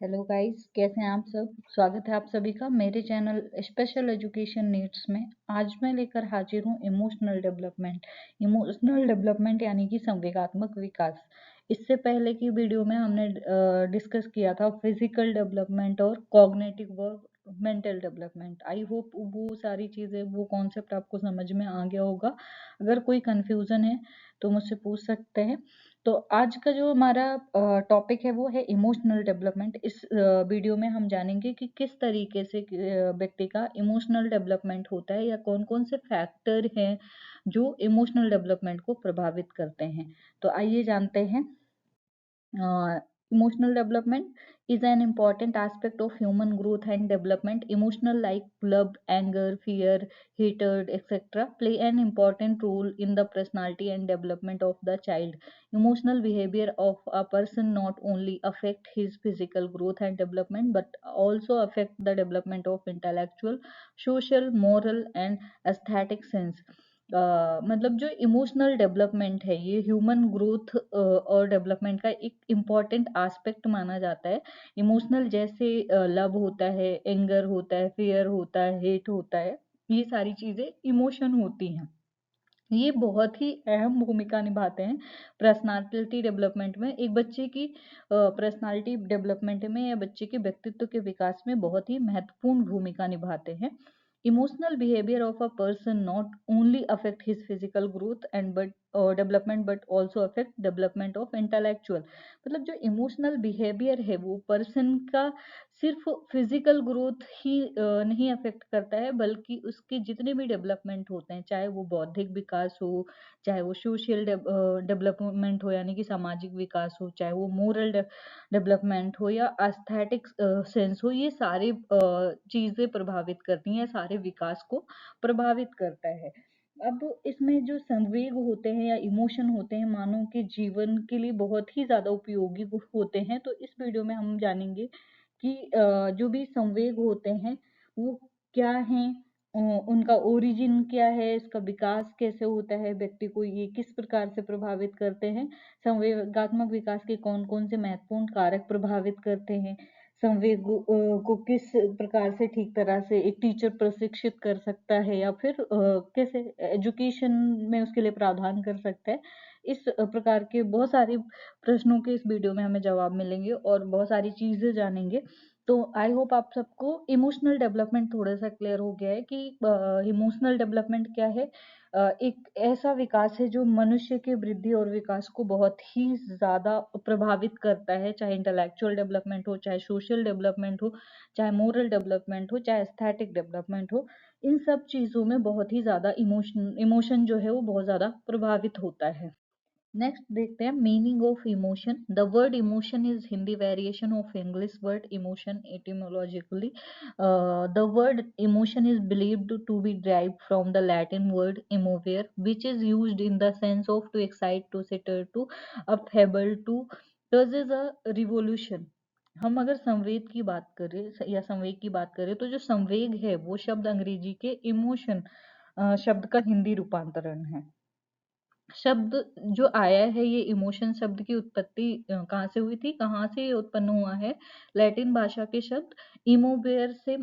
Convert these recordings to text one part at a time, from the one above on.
Hello guys, कैसे हैं आप सब। स्वागत है आप सभी का मेरे चैनल स्पेशल एजुकेशन नीड्स में। आज मैं लेकर हाजिर हूँ इमोशनल डेवलपमेंट यानी कि संवेगात्मक विकास। इससे पहले की वीडियो में हमने डिस्कस किया था फिजिकल डेवलपमेंट और कॉग्निटिव व मेंटल डेवलपमेंट। आई होप वो सारी चीज़ें, वो कॉन्सेप्ट आपको समझ में आ गया होगा। अगर कोई कंफ्यूजन है तो मुझसे पूछ सकते हैं। तो आज का जो हमारा टॉपिक है वो है इमोशनल डेवलपमेंट। इस वीडियो में हम जानेंगे कि किस तरीके से व्यक्ति का इमोशनल डेवलपमेंट होता है या कौन कौन से फैक्टर हैं जो इमोशनल डेवलपमेंट को प्रभावित करते हैं। तो आइए जानते हैं। Emotional development is an important aspect of human growth and development. Emotional like love, anger, fear, hatred, etc. play an important role in the personality and development of the child. Emotional behavior of a person not only affect his physical growth and development but also affect the development of intellectual, social, moral and aesthetic sense. मतलब जो emotional development है ये human growth और development का एक important aspect माना जाता है। इमोशनल जैसे लव होता है, एंगर होता है, फियर होता है, हेट होता है, ये सारी चीजें इमोशन होती हैं। ये बहुत ही अहम भूमिका निभाते हैं पर्सनालिटी डेवलपमेंट में। एक बच्चे की पर्सनालिटी डेवलपमेंट में या बच्चे के व्यक्तित्व के विकास में बहुत ही महत्वपूर्ण भूमिका निभाते हैं। Emotional behaviour of a person not only affect his physical growth and but development but also affect development of intellectual. मतलब जो इमोशनल बिहेवियर है वो पर्सन का सिर्फ फिजिकल ग्रोथ ही नहीं अफेक्ट करता है, बल्कि उसके जितने भी डेवलपमेंट होते हैं, चाहे वो बौद्धिक विकास हो, चाहे वो सोशल डेवलपमेंट हो यानी कि सामाजिक विकास हो, चाहे वो मोरल डेवलपमेंट हो या एस्थेटिक सेंस हो, ये सारे चीजें प्रभावित करती हैं, सारे विकास को प्रभावित करता है। अब इसमें जो संवेग होते हैं या इमोशन होते हैं मानव के जीवन के लिए बहुत ही ज्यादा उपयोगी होते हैं। तो इस वीडियो में हम जानेंगे कि जो भी संवेग होते हैं वो क्या हैं, उनका ओरिजिन क्या है, इसका विकास कैसे होता है, व्यक्ति को ये किस प्रकार से प्रभावित करते हैं, संवेगात्मक विकास के कौन कौन से महत्वपूर्ण कारक प्रभावित करते हैं, संवेग को किस प्रकार से ठीक तरह से एक टीचर प्रशिक्षित कर सकता है या फिर कैसे एजुकेशन में उसके लिए प्रावधान कर सकता है। इस प्रकार के बहुत सारे प्रश्नों के इस वीडियो में हमें जवाब मिलेंगे और बहुत सारी चीजें जानेंगे। तो आई होप आप सबको इमोशनल डेवलपमेंट थोड़ा सा क्लियर हो गया है कि इमोशनल डेवलपमेंट क्या है। एक ऐसा विकास है जो मनुष्य के वृद्धि और विकास को बहुत ही ज्यादा प्रभावित करता है, चाहे इंटेलेक्चुअल डेवलपमेंट हो, चाहे सोशल डेवलपमेंट हो, चाहे मोरल डेवलपमेंट हो, चाहे एस्थेटिक डेवलपमेंट हो। इन सब चीजों में बहुत ही ज्यादा इमोशन जो है वो बहुत ज्यादा प्रभावित होता है। नेक्स्ट देखते हैं meaning of emotion. The word emotion is Hindi variation of English word emotion etymologically. The word emotion is believed to be derived from the Latin word emovere, which is used in the sense of to excite, to stir, to affable, to causes a revolution। हम अगर संवेग की बात करें या संवेग की बात करें तो जो संवेग है वो शब्द अंग्रेजी के इमोशन शब्द का हिंदी रूपांतरण है। शब्द जो आया है ये इमोशन शब्द की उत्पत्ति कहाँ से हुई थी, कहाँ से ये उत्पन्न हुआ है। लैटिन भाषा के शब्द इमोवेयर से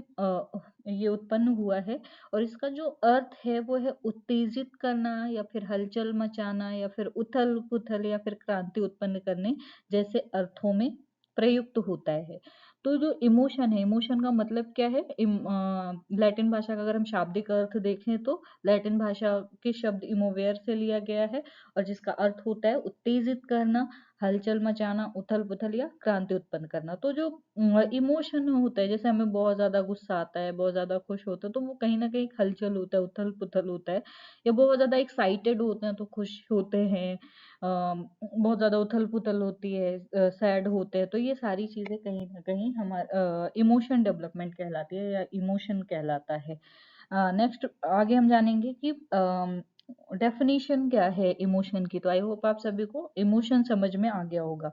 ये उत्पन्न हुआ है और इसका जो अर्थ है वो है उत्तेजित करना या फिर हलचल मचाना या फिर उथल पुथल या फिर क्रांति उत्पन्न करने जैसे अर्थों में प्रयुक्त होता है। तो जो इमोशन है, इमोशन का मतलब क्या है। लैटिन भाषा का अगर हम शाब्दिक अर्थ देखें तो लैटिन भाषा के शब्द इमोवेयर से लिया गया है और जिसका अर्थ होता है उत्तेजित करना, हलचल मचाना, उथल पुथल या क्रांति उत्पन्न करना। तो जो इमोशन होता है, जैसे हमें बहुत ज्यादा गुस्सा आता है, बहुत ज्यादा खुश होता है, तो वो कहीं ना कहीं एक हलचल होता है, उथल पुथल होता है। या बहुत ज्यादा एक्साइटेड होते हैं तो खुश होते हैं, बहुत ज्यादा उथल पुथल होती है, सैड होते हैं, तो ये सारी चीजें कहीं ना कहीं हमारा इमोशन डेवलपमेंट कहलाती है या इमोशन कहलाता है। नेक्स्ट आगे हम जानेंगे कि डेफिनेशन क्या है इमोशन की। तो आई होप आप सभी को इमोशन समझ में आ गया होगा।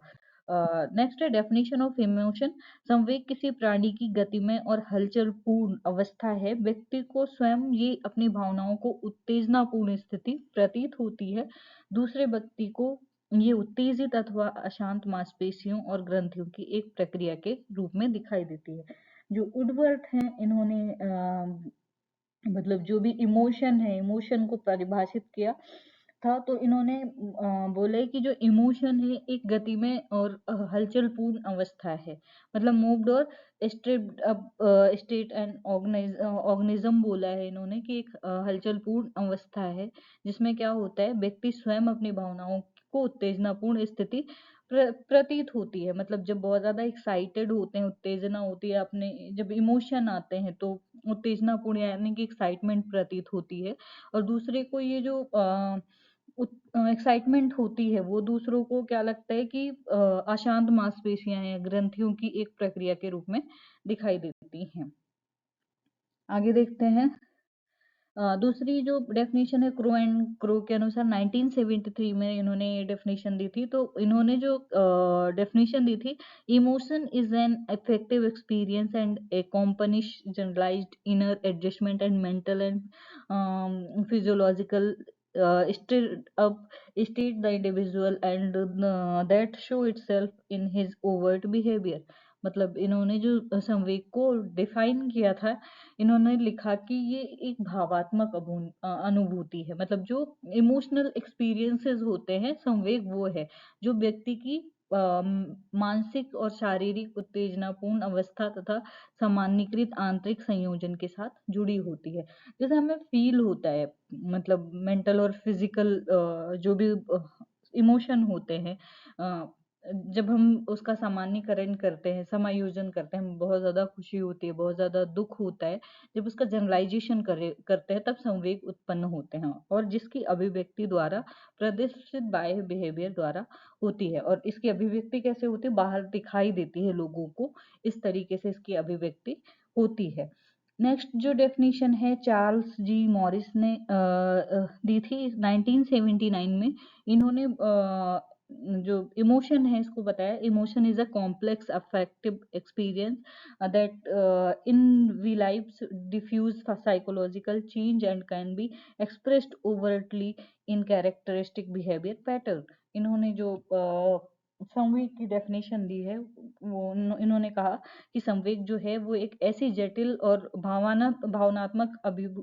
नेक्स्ट है डेफिनेशन ऑफ इमोशन। संवेग किसी प्राणी की गतिमय और हलचल पूर्ण अवस्था है। व्यक्ति को स्वयं ये अपनी भावनाओं को उत्तेजनापूर्ण स्थिति प्रतीत होती है। दूसरे व्यक्ति को ये उत्तेजित अथवा अशांत मांसपेशियों और ग्रंथियों की एक प्रक्रिया के रूप में दिखाई देती है। जो वुडवर्थ हैं, इन्होंने मतलब जो भी इमोशन है, इमोशन को परिभाषित किया था, तो इन्होंने बोला है कि जो इमोशन है एक गति में और हलचल पूर्ण अवस्था है। मतलब मूव्ड और stripped up state and organism बोला है इन्होंने कि एक हलचल पूर्ण अवस्था है, जिसमें क्या होता है, व्यक्ति स्वयं अपनी भावनाओं को उत्तेजनापूर्ण स्थिति प्रतीत होती है। मतलब जब बहुत ज्यादा एक्साइटेड होते हैं, उत्तेजना होती है, अपने जब इमोशन आते हैं तो उत्तेजनापूर्ण यानी कि एक्साइटमेंट प्रतीत होती है। और दूसरे को ये जो एक्साइटमेंट होती है, वो दूसरों को क्या लगता है कि अशांत मांसपेशियां या ग्रंथियों की एक प्रक्रिया के रूप में दिखाई देती हैं। आगे देखते हैं। दूसरी जो डेफिनेशन है क्रो एंड क्रो के अनुसार 1973 में इन्होंने ये डेफिनेशन दी थी। तो इन्होंने जो डेफिनेशन दी थी, emotion is an effective experience and accompanies generalized inner adjustment and mental and physiological state the individual and that show itself in his overt behavior। मतलब इन्होंने जो संवेग को डिफाइन किया था, इन्होंने लिखा कि ये एक भावात्मक अनुभूति है। मतलब जो इमोशनल एक्सपीरियंसेस होते हैं, संवेग वो है जो व्यक्ति की मानसिक और शारीरिक उत्तेजनापूर्ण अवस्था तथा सामान्यीकृत आंतरिक संयोजन के साथ जुड़ी होती है। जैसे हमें फील होता है, मतलब मेंटल और फिजिकल जो भी इमोशन होते हैं, जब हम उसका सामान्यीकरण करते हैं, समायोजन करते हैं, बहुत ज़्यादा खुशी होती है, बहुत ज़्यादा दुःख होता है, जब उसका जनरलाइजेशन करते हैं तब संवेग उत्पन्न होते हैं, और जिसकी अभिव्यक्ति द्वारा प्रदर्शित बाह्य बिहेवियर द्वारा होती है। और इसकी अभिव्यक्ति कैसे होती है, बाहर दिखाई देती है लोगों को, इस तरीके से इसकी अभिव्यक्ति होती है। नेक्स्ट जो डेफिनेशन है चार्ल्स जी मॉरिस ने दी थी 1979 में। इन्होंने जो इमोशन है इसको बताया, emotion is a complex affective experience that in we lives diffuse psychological change and can be expressed overtly in characteristic behaviour pattern. इन्होंने जो संवेग की डेफिनेशन दी है, वो इन्होंने कहा कि संवेग जो है वो एक ऐसी जटिल और भावनात्मक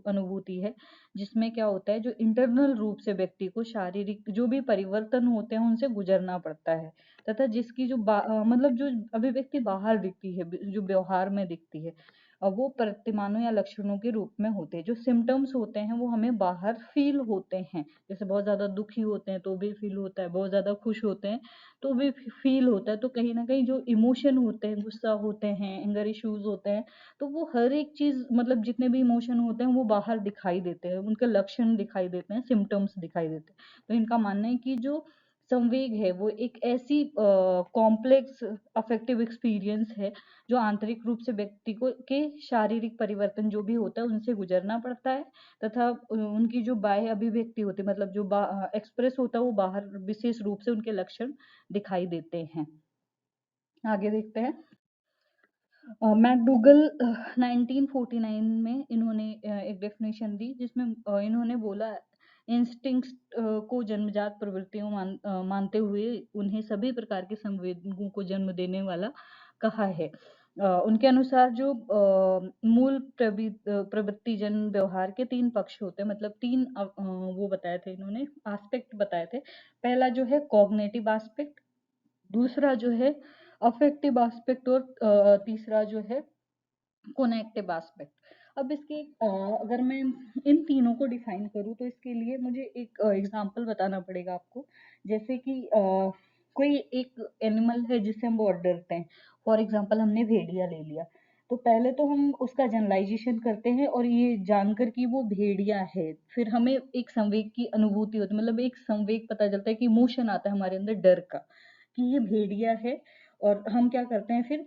अनुभूति है, जिसमें क्या होता है, जो इंटरनल रूप से व्यक्ति को शारीरिक जो भी परिवर्तन होते हैं उनसे गुजरना पड़ता है, तथा जिसकी जो मतलब जो अभिव्यक्ति बाहर दिखती है, जो व्यवहार में दिखती है, वो प्रतिमानों या लक्षणों के रूप में होते हैं। जो सिम्टम्स होते हैं वो हमें बाहर फील होते हैं, जैसे बहुत ज्यादा दुखी होते हैं तो भी फील होता है, बहुत ज्यादा खुश होते हैं तो भी फील होता है। तो कहीं ना कहीं जो इमोशन होते हैं, गुस्सा होते हैं, एंगर इश्यूज होते हैं, तो वो हर एक चीज, मतलब जितने भी इमोशन होते हैं वो बाहर दिखाई देते हैं, उनके लक्षण दिखाई देते हैं, सिम्टम्स दिखाई देते हैं। तो इनका मानना है कि जो संवेग है वो एक ऐसी कॉम्प्लेक्स अफेक्टिव एक्सपीरियंस है, जो आंतरिक रूप से व्यक्ति को के शारीरिक परिवर्तन जो भी होता है उनसे गुजरना पड़ता है, तथा उनकी जो बाह्य अभिव्यक्ति होती है, मतलब जो एक्सप्रेस होता है वो बाहर विशेष रूप से उनके लक्षण दिखाई देते हैं। आगे देखते हैं। मैकडूगल 1949 में इन्होंने एक डेफिनेशन दी, जिसमें इन्होंने बोला, इंस्टिंक्ट्स को जन्मजात प्रवृत्तियों मानते हुए उन्हें सभी प्रकार के संवेदों को जन्म देने वाला कहा है। उनके अनुसार जो मूल प्रवृत्तिजन व्यवहार के तीन पक्ष होते हैं, मतलब तीन वो बताए थे इन्होंने, एस्पेक्ट बताए थे। पहला जो है कॉग्निटिव एस्पेक्ट, दूसरा जो है अफेक्टिव एस्पेक्ट, और तीसरा जो है कनेक्टिव एस्पेक्ट। अब इसके अगर मैं इन तीनों को डिफाइन करूँ तो इसके लिए मुझे एक एग्जांपल बताना पड़ेगा आपको। जैसे कि कोई एक एनिमल है जिससे हम बहुत डरते हैं, फॉर एग्जांपल हमने भेड़िया ले लिया। तो पहले तो हम उसका जनरलाइजेशन करते हैं और ये जानकर कि वो भेड़िया है, फिर हमें एक संवेग की अनुभूति होती है, मतलब एक संवेग पता चलता है कि इमोशन आता है हमारे अंदर डर का, कि ये भेड़िया है। और हम क्या करते हैं फिर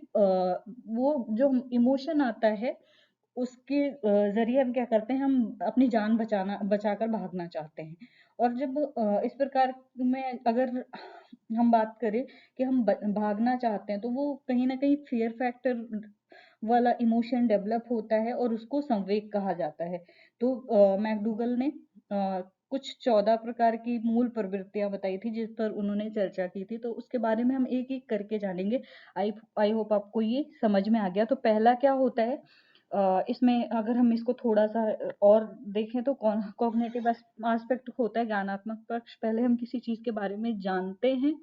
वो जो इमोशन आता है उसके जरिए हम क्या करते हैं, हम अपनी जान बचाकर भागना चाहते हैं। और जब इस प्रकार में अगर हम बात करें कि हम भागना चाहते हैं, तो वो कहीं ना कहीं फियर फैक्टर वाला इमोशन डेवलप होता है और उसको संवेग कहा जाता है। तो मैकडूगल ने कुछ 14 प्रकार की मूल प्रवृत्तियां बताई थी जिस पर उन्होंने चर्चा की थी, तो उसके बारे में हम एक एक करके जानेंगे। आई आई होप आपको ये समझ में आ गया। तो पहला क्या होता है, इसमें अगर हम इसको थोड़ा सा और देखें तो कॉग्निटिव एस्पेक्ट होता है, ज्ञानात्मक पक्ष। पहले हम किसी चीज के बारे में जानते हैं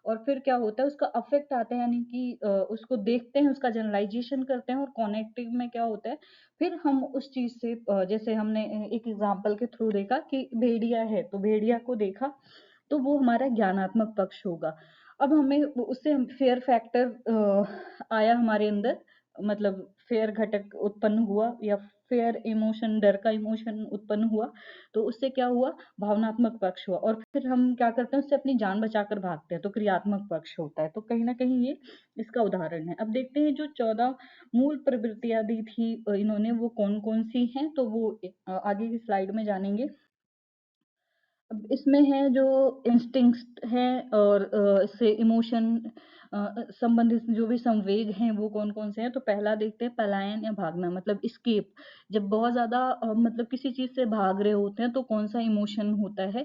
और फिर क्या होता है, उसका अफेक्ट आता है, यानी कि उसको देखते हैं, उसका जनरलाइजेशन करते हैं। और कॉग्निटिव में क्या होता है, फिर हम उस चीज से जैसे हमने एक एग्जांपल के थ्रू देखा कि भेड़िया है, तो भेड़िया को देखा, तो वो हमारा ज्ञानात्मक पक्ष होगा। अब हमें उससे फेयर फैक्टर आया हमारे अंदर, मतलब फेयर घटक उत्पन्न हुआ या फेयर इमोशन, डर का इमोशन उत्पन्न हुआ, तो उससे क्या हुआ, भावनात्मक पक्ष हुआ। और फिर हम क्या करते हैं, उससे अपनी जान बचाकर भागते हैं, तो क्रियात्मक पक्ष होता है। तो कहीं ना कहीं ये इसका उदाहरण है। अब देखते हैं जो 14 मूल प्रवृत्तियां दी थी इन्होंने, वो कौन कौन सी हैं, तो वो आगे की स्लाइड में जानेंगे। अब इसमें है जो इंस्टिंक्ट है और इससे इमोशन संबंधित जो भी संवेग हैं वो कौन कौन से हैं। तो पहला देखते हैं, पलायन या भागना, मतलब स्केप। जब बहुत ज्यादा मतलब किसी चीज से भाग रहे होते हैं तो कौन सा इमोशन होता है,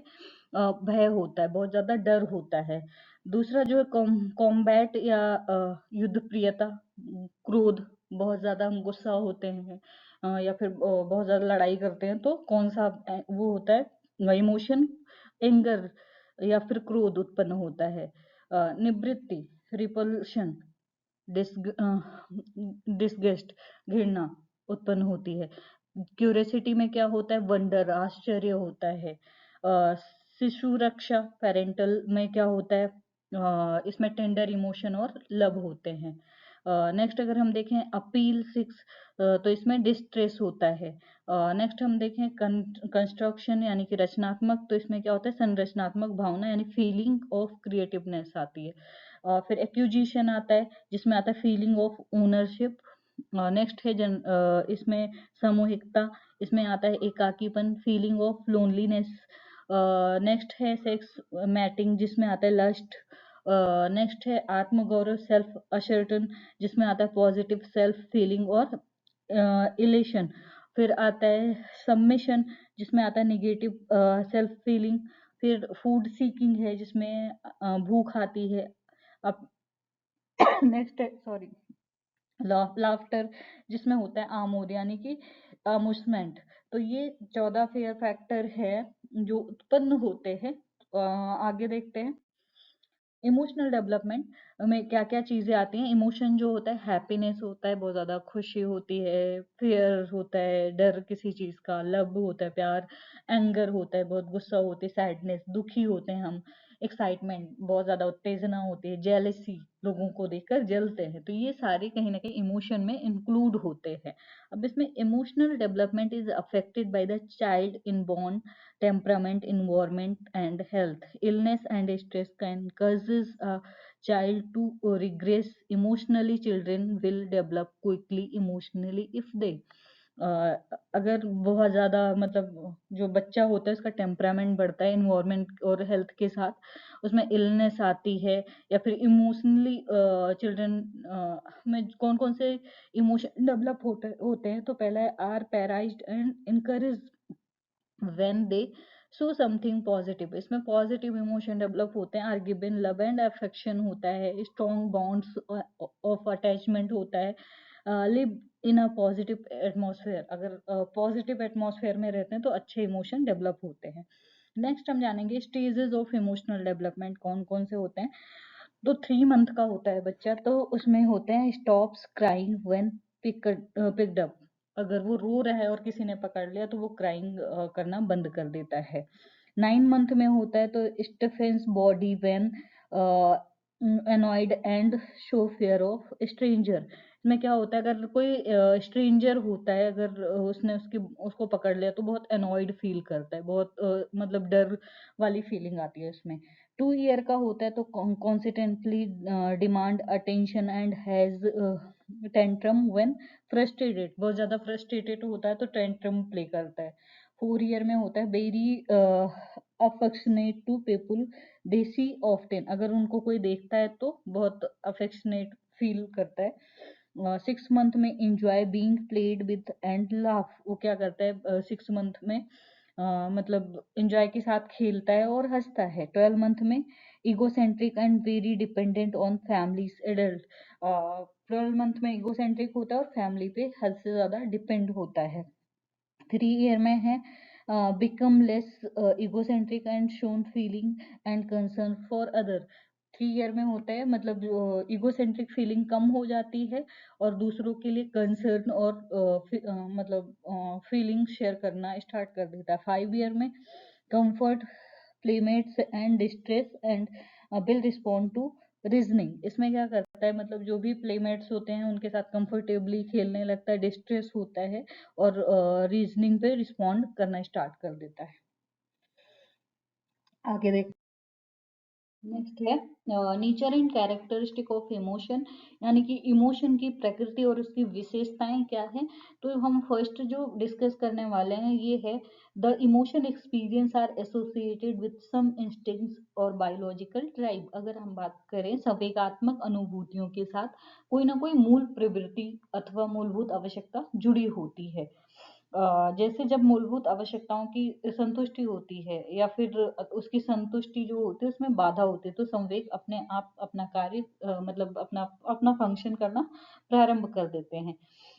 भय होता है, बहुत ज्यादा डर होता है। दूसरा जो है कॉम्बैट या युद्ध प्रियता, क्रोध, बहुत ज्यादा हम गुस्सा होते हैं या फिर बहुत ज्यादा लड़ाई करते हैं, तो कौन सा वो होता है इमोशन, एंगर या फिर क्रोध उत्पन्न होता है। निवृत्ति, रिपल्शन, डिस्गस्ट, घृणा उत्पन्न होती है। क्यूरियोसिटी में क्या होता है, वंडर, आश्चर्य होता है। शिशु रक्षा, पेरेंटल में क्या होता है, इसमें टेंडर इमोशन और लव होते हैं। नेक्स्ट अगर हम देखें अपील 6, तो इसमें डिस्ट्रेस होता है। नेक्स्ट हम देखें कंस्ट्रक्शन यानी कि रचनात्मक, तो इसमें क्या होता है, संरचनात्मक भावना यानी फीलिंग ऑफ क्रिएटिवनेस आती है। फिर एक्यूजिशन आता है जिसमें आता है फीलिंग ऑफ ओनरशिप। नेक्स्ट है इसमें सामूहिकता, इसमें आता है एकाकीपन, फीलिंग ऑफ लोनलीनेस। नेक्स्ट है सेक्स मैटिंग जिसमें आता है लस्ट। नेक्स्ट है आत्मगौरव, सेल्फ असर्टन, जिसमें आता है पॉजिटिव सेल्फ फीलिंग और इलेशन। फिर आता है सबमिशन जिसमें आता है निगेटिव सेल्फ फीलिंग। फिर फूड सीकिंग है जिसमें भूख आती है। अब नेक्स्ट है, सॉरी, लाफ्टर जिसमें होता है आमोद यानी कि अम्यूजमेंट। तो ये 14 फेयर फैक्टर है जो उत्पन्न होते हैं। आगे देखते हैं इमोशनल डेवलपमेंट में क्या क्या चीजें आती हैं। इमोशन जो होता है, हैप्पीनेस होता है, बहुत ज्यादा खुशी होती है। फियर होता है, डर किसी चीज का। लव होता है, प्यार। एंगर होता है, बहुत गुस्सा होती है। सैडनेस, दुखी होते हैं हम। एक्साइटमेंट, बहुत ज्यादा उत्तेजना होती है। जेलसी, लोगों को देखकर जलते हैं। तो ये सारे कहीं ना कहीं इमोशन में इंक्लूड होते हैं। अब इसमें emotional development is affected by the child in born temperament, environment, and health. Illness and stress can causes a child to regress emotionally. Children will develop quickly emotionally if they अगर बहुत ज़्यादा मतलब जो बच्चा होता है उसका टेम्परामेंट बढ़ता है इन्वायरमेंट और हेल्थ के साथ, उसमें इलनेस आती है या फिर इमोशनली चिल्ड्रन में कौन कौन से इमोशन डेवलप होते हैं। तो पहला है are praised and encouraged when they show something positive। इसमें पॉजिटिव इमोशन डेवलप होते हैं। Are given love and affection होता है। स्ट्रॉन्ग बॉन्ड्स ऑफ अटैचमेंट होता है। Live in a positive atmosphere, अगर पॉजिटिव एटमॉस्फेयर में रहते हैं तो अच्छे इमोशन डेवलप होते हैं। नेक्स्ट हम जानेंगे स्टेजेस ऑफ इमोशनल डेवलपमेंट कौन कौन से होते हैं। तो 3 मंथ का होता है बच्चा, तो उसमें होते हैं stops crying when picked up, अगर वो रो रहा है और किसी ने पकड़ लिया तो वो क्राइंग करना बंद कर देता है। 9 मंथ में होता है तो stiffens body when annoyed and show fear of stranger. इसमें क्या होता है, अगर कोई स्ट्रेंजर होता है, अगर उसने उसको पकड़ लिया तो बहुत एनॉयड फील करता है, बहुत मतलब डर वाली फीलिंग आती है उसमें। 2 ईयर का होता है तो consistently demand attention and has tantrum when frustrated, बहुत ज्यादा फ्रस्ट्रेटेड होता है तो टेंट्रम प्ले करता है। 4 ईयर में होता है very affectionate to people they see often, अगर उनको कोई देखता है तो बहुत अफेक्शनेट फील करता है। 6 मंथ में enjoy being played with and laugh, वो क्या करता है 6 मंथ में मतलब एंजॉय के साथ खेलता है और हंसता है। 12 मंथ में egocentric and very dependent on families adult. 12 month में इगोसेंट्रिक होता है और फैमिली पे हद से ज्यादा डिपेंड होता है। 3 ईयर में है become less egocentric and shown feeling and concern for other. 3 year में होता है मतलब इगोसेंट्रिक फीलिंग कम हो जाती है और दूसरों के लिए कंसर्न और मतलब फीलिंग शेयर करना स्टार्ट कर देता है। 5 ईयर में comfort playmates and distress and will respond to reasoning. इसमें क्या करता है मतलब जो भी प्लेमेट्स होते हैं उनके साथ कंफर्टेबली खेलने लगता है, डिस्ट्रेस होता है और रीजनिंग पे रिस्पॉन्ड करना स्टार्ट कर देता है। आगे देख। नेक्स्ट है nature and characteristic of emotion, यानी कि इमोशन की प्रकृति और उसकी विशेषताएं क्या है। तो हम फर्स्ट जो डिस्कस करने वाले हैं ये है the emotion experience are associated with some instincts और बायोलॉजिकल ड्राइव। अगर हम बात करें संवेगात्मक अनुभूतियों के साथ कोई ना कोई मूल प्रवृत्ति अथवा मूलभूत आवश्यकता जुड़ी होती है। जैसे जब मूलभूत आवश्यकताओं की संतुष्टि होती है या फिर उसकी संतुष्टि जो होती है उसमें बाधा होती है तो संवेग अपने आप अपना कार्य मतलब अपना अपना फंक्शन करना प्रारंभ कर देते हैं।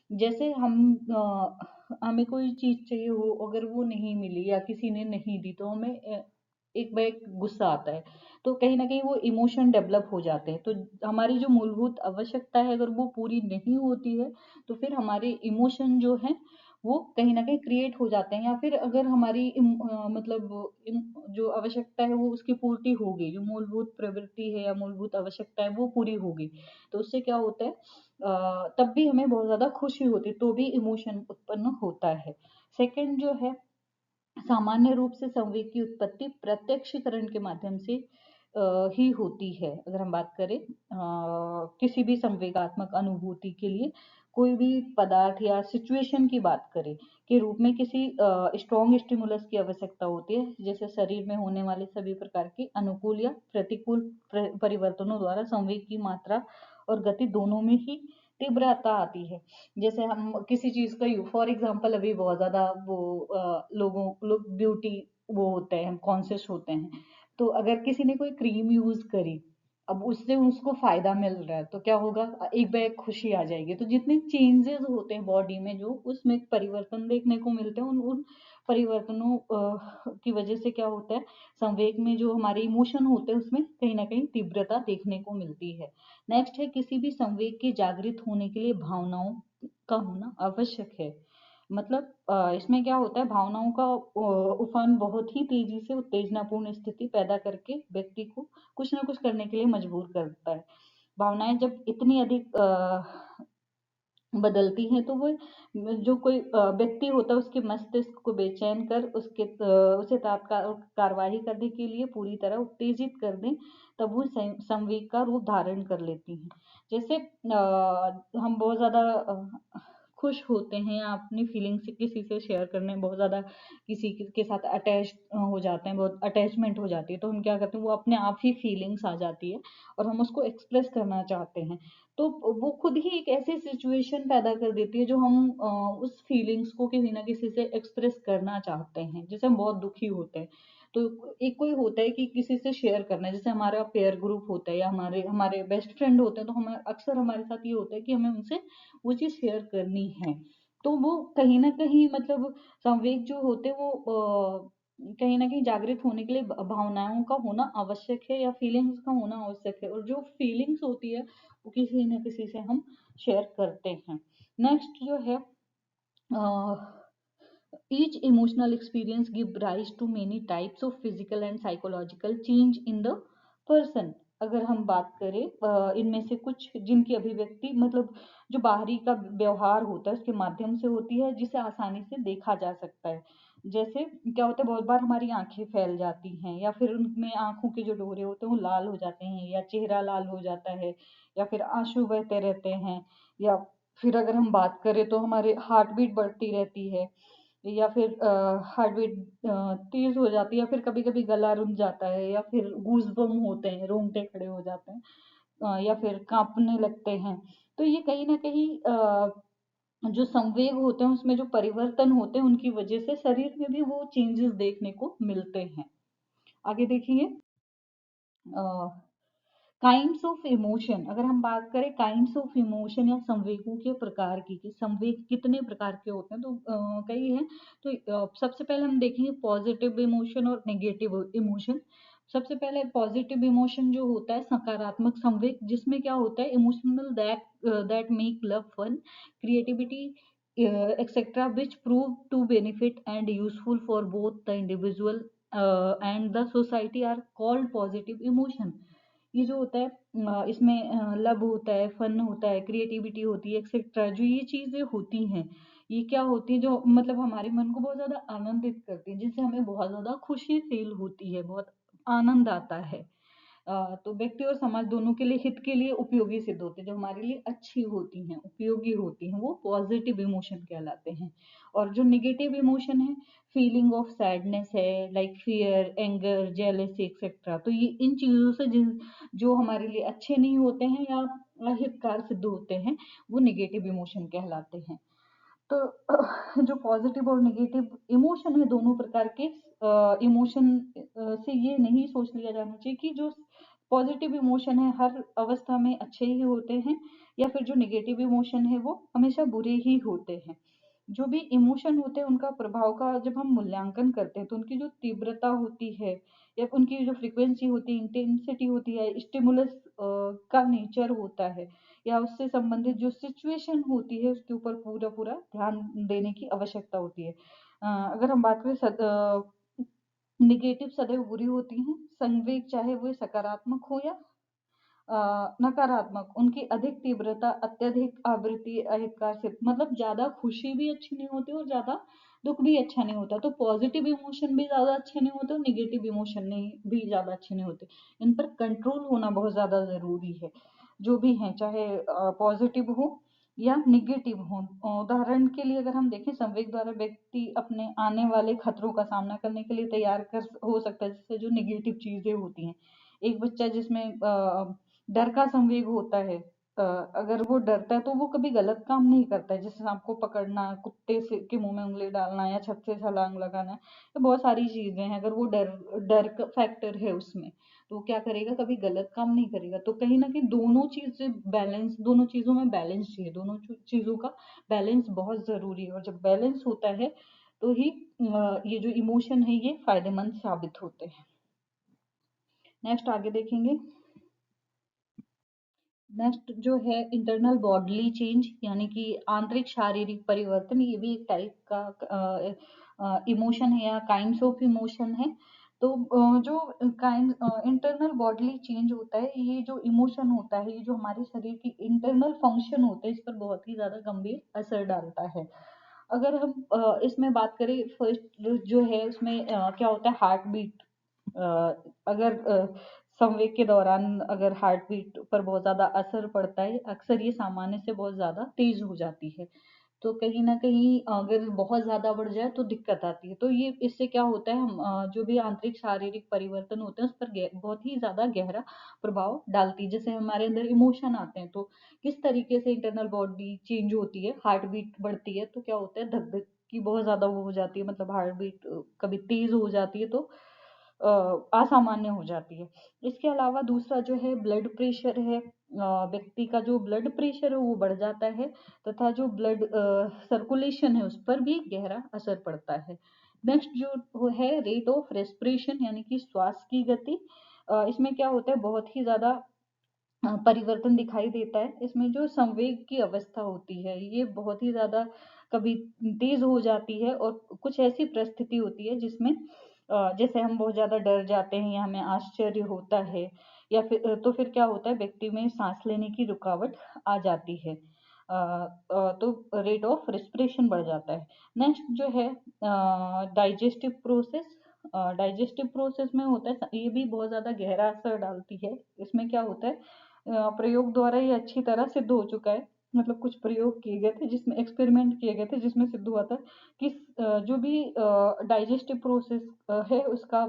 जैसे हमें कोई चीज चाहिए हो, अगर वो नहीं मिली या किसी ने नहीं दी तो हमें एक बार गुस्सा आता है। तो कहीं ना कहीं वो इमोशन डेवलप हो जाते हैं। तो हमारी जो मूलभूत आवश्यकता है अगर वो पूरी नहीं होती है तो फिर हमारे इमोशन जो है वो कहीं ना कहीं क्रिएट हो जाते हैं। या फिर अगर हमारी जो आवश्यकता है वो उसकी पूर्ति हो गई, जो मूलभूत प्रवृत्ति है या मूलभूत आवश्यकता है वो पूरी हो गई, तो उससे क्या होता है तब भी हमें बहुत ज्यादा खुशी होती है, तो भी इमोशन उत्पन्न होता है। सेकंड जो है सामान्य रूप से संवेग की उत्पत्ति प्रत्यक्षीकरण के माध्यम से ही होती है। अगर हम बात करें किसी भी संवेगात्मक अनुभूति के लिए कोई भी पदार्थ या सिचुएशन की बात करें के रूप में किसी स्ट्रॉन्ग स्टिमुलस की आवश्यकता होती है। जैसे शरीर में होने वाले सभी प्रकार के अनुकूल या प्रतिकूल परिवर्तनों द्वारा संवेग की मात्रा और गति दोनों में ही तीव्रता आती है। जैसे हम किसी चीज का फॉर एग्जांपल अभी बहुत ज्यादा वो लोग ब्यूटी वो होते हैं कॉन्शियस होते हैं। तो अगर किसी ने कोई क्रीम यूज करी, अब उससे उसको फायदा मिल रहा है तो क्या होगा, एक बैग खुशी आ जाएगी। तो जितने चेंजेस होते हैं बॉडी में जो उसमें परिवर्तन देखने को मिलते हैं, उन परिवर्तनों की वजह से क्या होता है संवेग में जो हमारे इमोशन होते हैं उसमें कहीं ना कहीं तीव्रता देखने को मिलती है। नेक्स्ट है किसी भी संवेग के जागृत होने के लिए भावनाओं का होना आवश्यक है। मतलब इसमें क्या होता है भावनाओं का उफान बहुत ही तेजी से उत्तेजनापूर्ण स्थिति पैदा करके व्यक्ति को कुछ ना कुछ करने के लिए मजबूर करता है। भावनाएं जब इतनी अधिक बदलती हैं तो वो जो कोई व्यक्ति होता है उसके मस्तिष्क को बेचैन कर उसे तत्काल कार्रवाई करने के लिए पूरी तरह उत्तेजित कर दें, तब वो संवेग का रूप धारण कर लेती हैं। जैसे हम बहुत ज्यादा खुश होते हैं या अपनी फीलिंग्स किसी से शेयर करने में बहुत ज्यादा के साथ अटैच हो जाते हैं, बहुत अटैचमेंट हो जाती है, तो हम क्या करते हैं वो अपने आप ही फीलिंग्स आ जाती है और हम उसको एक्सप्रेस करना चाहते हैं। तो वो खुद ही एक ऐसी सिचुएशन पैदा कर देती है जो हम उस फीलिंग्स को किसी ना किसी से एक्सप्रेस करना चाहते हैं। जैसे हम बहुत दुखी होते हैं तो एक कोई होता है कि किसी से शेयर करना है, जैसे हमारा पेयर ग्रुप होता है या हमारे हमारे बेस्ट फ्रेंड होते हैं, तो हम अक्सर हमारे साथ ये होता है कि हमें उनसे वो चीज शेयर करनी है। तो वो कहीं ना कहीं मतलब संवेग जो होते हैं वो कहीं ना कहीं जागृत होने के लिए भावनाओं का होना आवश्यक है या फीलिंग्स का होना आवश्यक है, और जो फीलिंग्स होती है वो किसी न किसी से हम शेयर करते हैं। नेक्स्ट जो है each emotional experience give rise to many types of physical and psychological change in the person। अगर हम बात करें इनमें से कुछ जिनकी अभिव्यक्ति मतलब जो बाहरी का व्यवहार होता है उसके माध्यम से होती है जिसे आसानी से देखा जा सकता है। जैसे क्या होता है बहुत बार हमारी आंखें फैल जाती हैं या फिर उनमें आंखों के जो डोरे होते हैं वो लाल हो जाते हैं या चेहरा लाल हो जाता है या फिर आंसू बहते रहते हैं, या फिर अगर हम बात करें तो हमारे हार्ट बीट बढ़ती रहती है या फिर हार्ट बीट तेज हो जाती है या फिर कभी कभी गला रुंध जाता है या फिर गूज बम होते हैं, रोंगटे खड़े हो जाते हैं या फिर कांपने लगते हैं। तो ये कहीं ना कहीं जो संवेग होते हैं उसमें जो परिवर्तन होते हैं उनकी वजह से शरीर में भी वो चेंजेस देखने को मिलते हैं। आगे देखिए, काइंड्स ऑफ इमोशन, अगर हम बात करें काइंड्स ऑफ इमोशन या संवेगों के प्रकार की कि संवेग कितने प्रकार के होते हैं, तो कई हैं। तो सबसे पहले हम देखेंगे पॉजिटिव इमोशन और नेगेटिव इमोशन। सबसे पहले पॉजिटिव इमोशन जो होता है सकारात्मक संवेग, जिसमें क्या होता है emotional that make love fun, creativity etcetera which prove to benefit and useful for both the individual and the society are called positive emotion. ये जो होता है इसमें लव होता है, फन होता है, क्रिएटिविटी होती है, एक्सेट्रा, जो ये चीजें होती हैं, ये क्या होती है जो मतलब हमारे मन को बहुत ज्यादा आनंदित करती है, जिससे हमें बहुत ज्यादा खुशी फील होती है, बहुत आनंद आता है। तो व्यक्ति और समाज दोनों के लिए हित के लिए उपयोगी सिद्ध होते हैं, जो हमारे लिए अच्छी होती हैं, उपयोगी होती हैं, वो पॉजिटिव इमोशन कहलाते हैं। और जो नेगेटिव इमोशन है, फीलिंग ऑफ सैडनेस है, like fear, anger, jealousy etcetera, तो ये इन चीजों से जिन जो हमारे लिए अच्छे नहीं होते हैं या अहितकार सिद्ध होते हैं, वो नेगेटिव इमोशन कहलाते हैं। तो जो पॉजिटिव और नेगेटिव इमोशन है, दोनों प्रकार के इमोशन से ये नहीं सोच लिया जाना चाहिए कि जो पॉजिटिव इमोशन है हर अवस्था में अच्छे ही होते हैं, या फिर जो नेगेटिव इमोशन है वो हमेशा बुरे ही होते हैं। जो भी इमोशन होते हैं उनका प्रभाव का जब हम मूल्यांकन करते हैं, तो उनकी जो तीव्रता होती है या उनकी जो फ्रीक्वेंसी होती है, इंटेंसिटी होती है, स्टिमुलस का नेचर होता है, या उससे संबंधित जो सिचुएशन होती है उसके ऊपर पूरा पूरा ध्यान देने की आवश्यकता होती है। अगर हम बात करें निगेटिव सदैव बुरी होती हैं, संवेग चाहे वो सकारात्मक हो या नकारात्मक, उनकी अधिक तीव्रता, अत्यधिक आवृत्ति, अहितकार से मतलब ज्यादा खुशी भी अच्छी नहीं होती और ज्यादा दुख भी अच्छा नहीं होता। तो पॉजिटिव इमोशन भी ज्यादा अच्छे नहीं होते और निगेटिव इमोशन नहीं भी ज्यादा अच्छे नहीं होते। इन पर कंट्रोल होना बहुत ज्यादा जरूरी है, जो भी है, चाहे पॉजिटिव हो या निगेटिव हो। उदाहरण के लिए अगर हम देखें, संवेग द्वारा व्यक्ति अपने आने वाले खतरों का सामना करने के लिए तैयार कर हो सकता है, जैसे जो निगेटिव चीजें होती हैं। एक बच्चा जिसमें डर का संवेग होता है, अगर वो डरता है तो वो कभी गलत काम नहीं करता है, जैसे सांप को पकड़ना, कुत्ते से के मुंह में उंगली डालना या छत से छलांग लगाना, तो बहुत सारी चीजें हैं। अगर वो डर डर का फैक्टर है उसमें, तो वो क्या करेगा, कभी गलत काम नहीं करेगा। तो कहीं ना कहीं दोनों चीजें बैलेंस, दोनों चीजों में बैलेंस चाहिए, दोनों चीजों का बैलेंस बहुत जरूरी है। और जब बैलेंस होता है तो ही ये जो इमोशन है ये फायदेमंद साबित होते हैं। नेक्स्ट आगे देखेंगे। नेक्स्ट जो है इंटरनल बॉडली चेंज, यानी कि आंतरिक शारीरिक परिवर्तन, ये भी एक टाइप का इमोशन है या काइंड्स ऑफ इमोशन है। तो जो काइंड इंटरनल बॉडली चेंज होता है, ये जो इमोशन होता है, ये जो हमारे शरीर की इंटरनल फंक्शन होते हैं, इस पर बहुत ही ज्यादा गंभीर असर डालता है। अगर हम इसमें बात करें, फर्स्ट जो है उसमें क्या होता है, हार्ट बीट। अगर संवेग के दौरान अगर हार्ट बीट पर बहुत ज़्यादा असर पड़ता है, अक्सर ये सामान्य से बहुत ज़्यादा तेज हो जाती है। तो कहीं न कहीं अगर बहुत ज़्यादा बढ़ जाए तो दिक्कत आती है। तो ये इससे क्या होता है, हम जो भी आंतरिक शारीरिक परिवर्तन होते हैं उस पर बहुत ही ज़्यादा गहरा प्रभाव डालती है। जैसे हमारे अंदर इमोशन आते हैं, तो किस तरीके से इंटरनल बॉडी चेंज होती है, हार्ट बीट बढ़ती है तो क्या होता है, धक-धक की बहुत ज़्यादा वो हो जाती है, मतलब हार्ट बीट कभी तेज़ हो जाती है तो असामान्य हो जाती है। इसके अलावा दूसरा जो है ब्लड प्रेशर है, व्यक्ति का जो ब्लड प्रेशर है वो बढ़ जाता है, तथा जो ब्लड सर्कुलेशन है उस पर भी गहरा असर पड़ता है। नेक्स्ट जो वो है रेट ऑफ रेस्पिरेशन, यानी कि श्वास की गति। इसमें क्या होता है, बहुत ही ज्यादा परिवर्तन दिखाई देता है। इसमें जो संवेग की अवस्था होती है ये बहुत ही ज्यादा कभी तेज हो जाती है, और कुछ ऐसी परिस्थिति होती है जिसमें जैसे हम बहुत ज्यादा डर जाते हैं या हमें आश्चर्य होता है, या फिर तो फिर क्या होता है, व्यक्ति में सांस लेने की रुकावट आ जाती है। तो रेट ऑफ रेस्पिरेशन बढ़ जाता है। नेक्स्ट जो है डाइजेस्टिव प्रोसेस। डाइजेस्टिव प्रोसेस में होता है, ये भी बहुत ज्यादा गहरा असर डालती है। इसमें क्या होता है, प्रयोग द्वारा ये अच्छी तरह सिद्ध हो चुका है, मतलब कुछ प्रयोग किए गए थे जिसमें एक्सपेरिमेंट किए गए थे जिसमें सिद्ध हुआ था कि जो भी डाइजेस्टिव प्रोसेस है उसका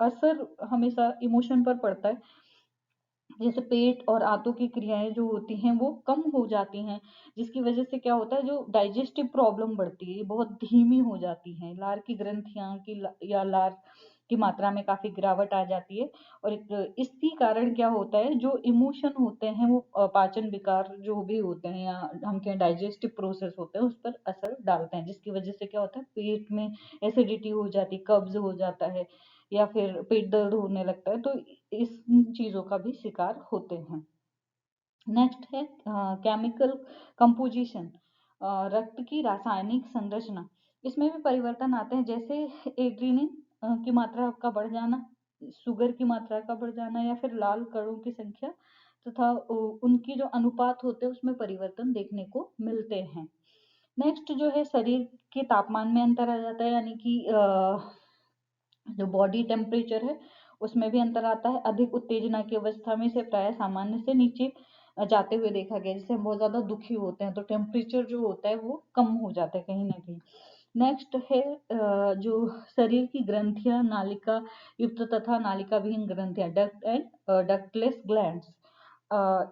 असर हमेशा इमोशन पर पड़ता है। जैसे पेट और आंतों की क्रियाएं जो होती हैं वो कम हो जाती हैं, जिसकी वजह से क्या होता है, जो डाइजेस्टिव प्रॉब्लम बढ़ती है ये बहुत धीमी हो जाती है, लार की ग्रंथियां या लार की मात्रा में काफी गिरावट आ जाती है। और इसी कारण क्या होता है, जो इमोशन होते हैं वो पाचन विकार जो भी होते हैं या हम कहें डाइजेस्टिव प्रोसेस होते हैं उस पर असर डालते हैं, जिसकी वजह से क्या होता है, पेट में एसिडिटी हो जाती है, कब्ज हो जाता है या फिर पेट दर्द होने लगता है, तो इस चीजों का भी शिकार होते हैं। नेक्स्ट है केमिकल कंपोजिशन, रक्त की रासायनिक संरचना। इसमें भी परिवर्तन आते हैं, जैसे एड्रीनिन की मात्रा का बढ़ जाना, शुगर की मात्रा का बढ़ जाना या फिर लाल कणों की संख्या तथा उनकी जो अनुपात होते हैं उसमें परिवर्तन देखने को मिलते हैं। नेक्स्ट जो है, शरीर के तापमान में अंतर आ जाता है, यानी कि जो बॉडी टेम्परेचर है उसमें भी अंतर आता है। अधिक उत्तेजना की अवस्था में इसे प्राय सामान्य से नीचे जाते हुए देखा गया, जैसे हम बहुत ज्यादा दुखी होते हैं तो टेम्परेचर जो होता है वो कम हो जाता है कहीं ना कहीं। नेक्स्ट है जो शरीर की ग्रंथियां, नालिका युक्त तथा नालिका विहीन ग्रंथियां, डक्ट एंड डक्टलेस ग्लैंड्स।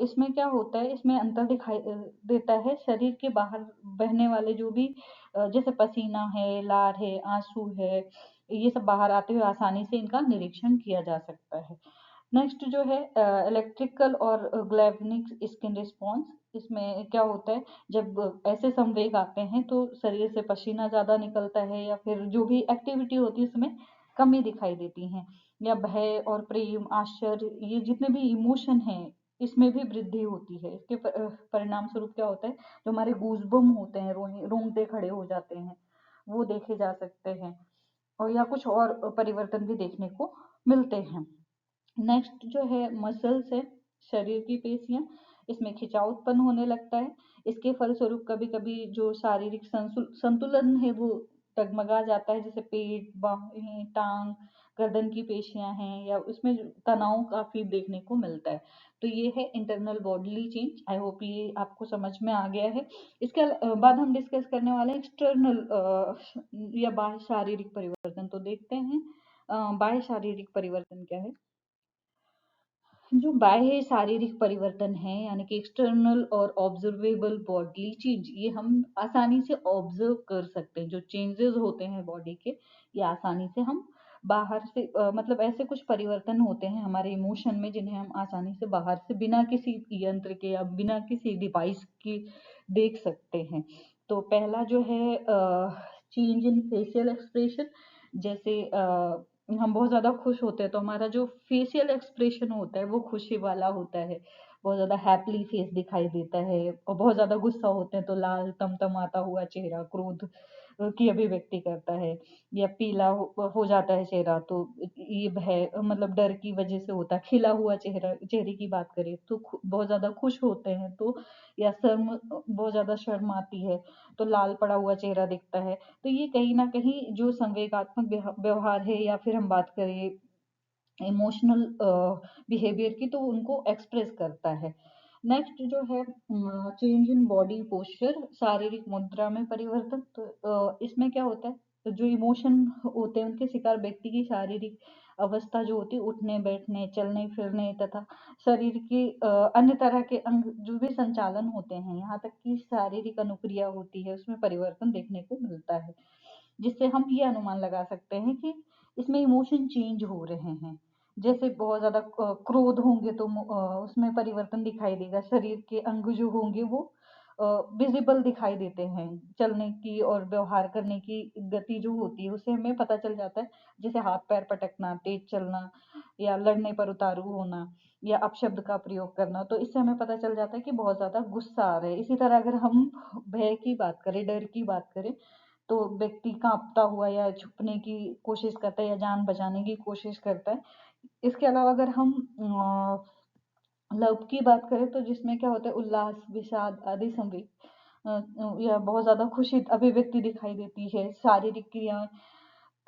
इसमें क्या होता है, इसमें अंतर दिखाई देता है, शरीर के बाहर बहने वाले जो भी जैसे पसीना है, लार है, आंसू है, ये सब बाहर आते हुए आसानी से इनका निरीक्षण किया जा सकता है। नेक्स्ट जो है इलेक्ट्रिकल और ग्लैवनिक स्किन रिस्पॉन्स। इसमें क्या होता है, जब ऐसे संवेग आते हैं तो शरीर से पसीना ज्यादा निकलता है या फिर जो भी एक्टिविटी होती है उसमें कमी दिखाई देती है, या भय और प्रेम, आश्चर्य, ये जितने भी इमोशन हैं इसमें भी वृद्धि होती है। इसके परिणाम स्वरूप क्या होता है, जो हमारे गूजबम होते हैं, रोंगटे खड़े हो जाते हैं, वो देखे जा सकते हैं, और या कुछ और परिवर्तन भी देखने को मिलते हैं। नेक्स्ट जो है मसल्स है, शरीर की पेशियां, इसमें खिंचाव उत्पन्न होने लगता है। इसके फलस्वरूप कभी कभी जो शारीरिक संतुलन है वो डगमगा जाता है, जैसे पेट, बाहें, टांग, गर्दन की पेशियां हैं, या उसमें तनाव काफी देखने को मिलता है। तो ये है internal bodily change. I hope ये आपको समझ में आ गया है। इसके बाद हम डिस्कस करने वाले हैं एक्सटर्नल या बाह्य शारीरिक परिवर्तन। तो देखते हैं बाह्य शारीरिक परिवर्तन क्या है। जो बाह्य शारीरिक परिवर्तन है, यानी कि एक्सटर्नल और ऑब्जर्वेबल बॉडीली चेंज, ये हम आसानी से ऑब्जर्व कर सकते हैं। जो चेंजेस होते हैं बॉडी के, ये आसानी से हम बाहर से मतलब ऐसे कुछ परिवर्तन होते हैं हमारे इमोशन में जिन्हें हम आसानी से बाहर से बिना किसी यंत्र के या बिना किसी डिवाइस के देख सकते हैं। तो पहला जो है चेंज इन फेशियल एक्सप्रेशन। जैसे हम बहुत ज़्यादा खुश होते हैं तो हमारा जो फेशियल एक्सप्रेशन होता है वो खुशी वाला होता है, बहुत ज़्यादा हैप्पी फेस दिखाई देता है। और बहुत ज़्यादा गुस्सा होते हैं तो लाल तमतमाता हुआ चेहरा, क्रोध की अभिव्यक्ति करता है। या पीला हो जाता है चेहरा तो ये भय मतलब डर की वजह से होता है। खिला हुआ चेहरे की बात करें तो बहुत ज़्यादा खुश होते हैं तो, या शर्म, बहुत ज़्यादा शर्म आती है तो लाल पड़ा हुआ चेहरा दिखता है। तो ये कहीं न कहीं जो संवेगात्मक व्यवहार है, या फिर हम बात करें इमोशनल बिहेवियर की, तो उनको एक्सप्रेस करता है। नेक्स्ट जो है चेंज इन बॉडी पोस्चर, शारीरिक मुद्रा में परिवर्तन। तो इसमें क्या होता है, तो जो इमोशन होते हैं उनके शिकार व्यक्ति की शारीरिक अवस्था जो होती है, उठने बैठने, चलने फिरने तथा शरीर की अन्य तरह के अंग जो भी संचालन होते हैं, यहाँ तक कि शारीरिक अनुक्रिया होती है उसमें परिवर्तन देखने को मिलता है, जिससे हम ये अनुमान लगा सकते हैं कि इसमें इमोशन चेंज हो रहे हैं। जैसे बहुत ज्यादा क्रोध होंगे तो उसमें परिवर्तन दिखाई देगा, शरीर के अंग जो होंगे वो विजिबल दिखाई देते हैं, चलने की और व्यवहार करने की गति जो होती है उससे हमें पता चल जाता है। जैसे हाथ पैर पटकना, तेज चलना, या लड़ने पर उतारू होना, या अपशब्द का प्रयोग करना, तो इससे हमें पता चल जाता है कि बहुत ज्यादा गुस्सा आ रहा है। इसी तरह अगर हम भय की बात करें, डर की बात करें, तो व्यक्ति कांपता हुआ या छुपने की कोशिश करता है या जान बचाने की कोशिश करता है। इसके अलावा अगर हम लव की बात करें तो जिसमें क्या होता है, उल्लास, विषाद आदि संवेग या बहुत ज्यादा खुशी अभिव्यक्ति दिखाई देती है। शारीरिक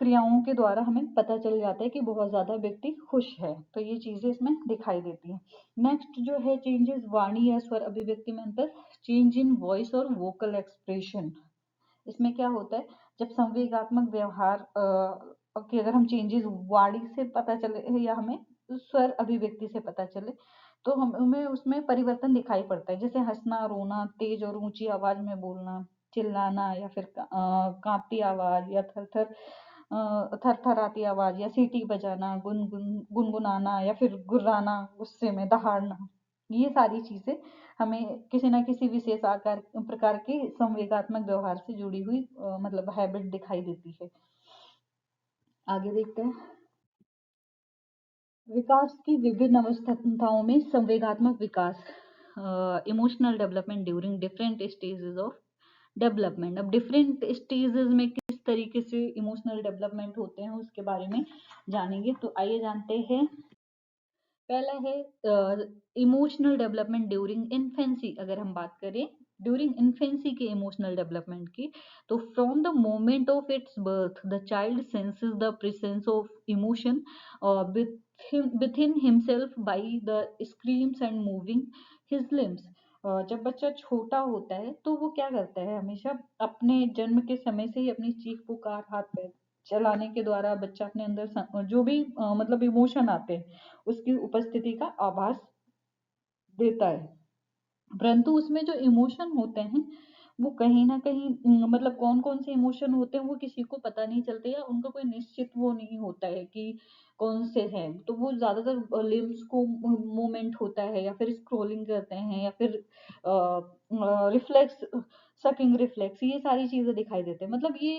क्रियाओं के द्वारा हमें पता चल जाता है कि बहुत ज्यादा व्यक्ति खुश है, तो ये चीजें इसमें दिखाई देती हैं। नेक्स्ट जो है चेंजेस वाणी या स्वर अभिव्यक्ति में अंतर, चेंज इन वॉइस और वोकल एक्सप्रेशन। इसमें क्या होता है, जब संवेगात्मक व्यवहार कि अगर हम चेंजेस वाणी से पता चले या हमें स्वर अभिव्यक्ति से पता चले, तो हम हमें उसमें परिवर्तन दिखाई पड़ता है, जैसे हंसना, रोना, तेज और ऊंची आवाज में बोलना, चिल्लाना या फिर कांपती आवाज या थरथराती आवाज या सीटी बजाना, गुनगुनाना या फिर गुर्राना, गुस्से में दहाड़ना। ये सारी चीजें हमें किसी ना किसी विशेष आकार प्रकार के संवेगात्मक व्यवहार से जुड़ी हुई मतलब हैबिट दिखाई देती है। आगे देखते हैं। विकास की विभिन्न अवस्थाओं में संवेगात्मक विकास, emotional development during different stages of development. अब डिफरेंट स्टेजेस में किस तरीके से इमोशनल डेवलपमेंट होते हैं उसके बारे में जानेंगे। तो आइए जानते हैं। पहला है इमोशनल डेवलपमेंट ड्यूरिंग इन्फेंसी। अगर हम बात करें ड्यूरिंग इन्फेंसी के इमोशनल डेवलपमेंट की, तो from the moment of its birth the child senses the presence of emotion within himself by the screams and moving his limbs। जब बच्चा छोटा होता है तो वो क्या करता है, हमेशा अपने जन्म के समय से ही अपनी चीख पुकार, हाथ पैर चलाने के द्वारा बच्चा अपने अंदर जो भी मतलब इमोशन आते हैं उसकी उपस्थिति का आभास देता है। परंतु उसमें जो इमोशन होते हैं वो कहीं ना कहीं मतलब कौन कौन से इमोशन होते हैं वो किसी को पता नहीं चलते, या उनका कोई निश्चित वो नहीं होता है कि कौन से हैं। तो वो ज्यादातर लिम्स को मूवमेंट होता है, या फिर स्क्रोलिंग करते हैं, या फिर रिफ्लेक्स, सकिंग रिफ्लेक्स, ये सारी चीजें दिखाई देते हैं। मतलब ये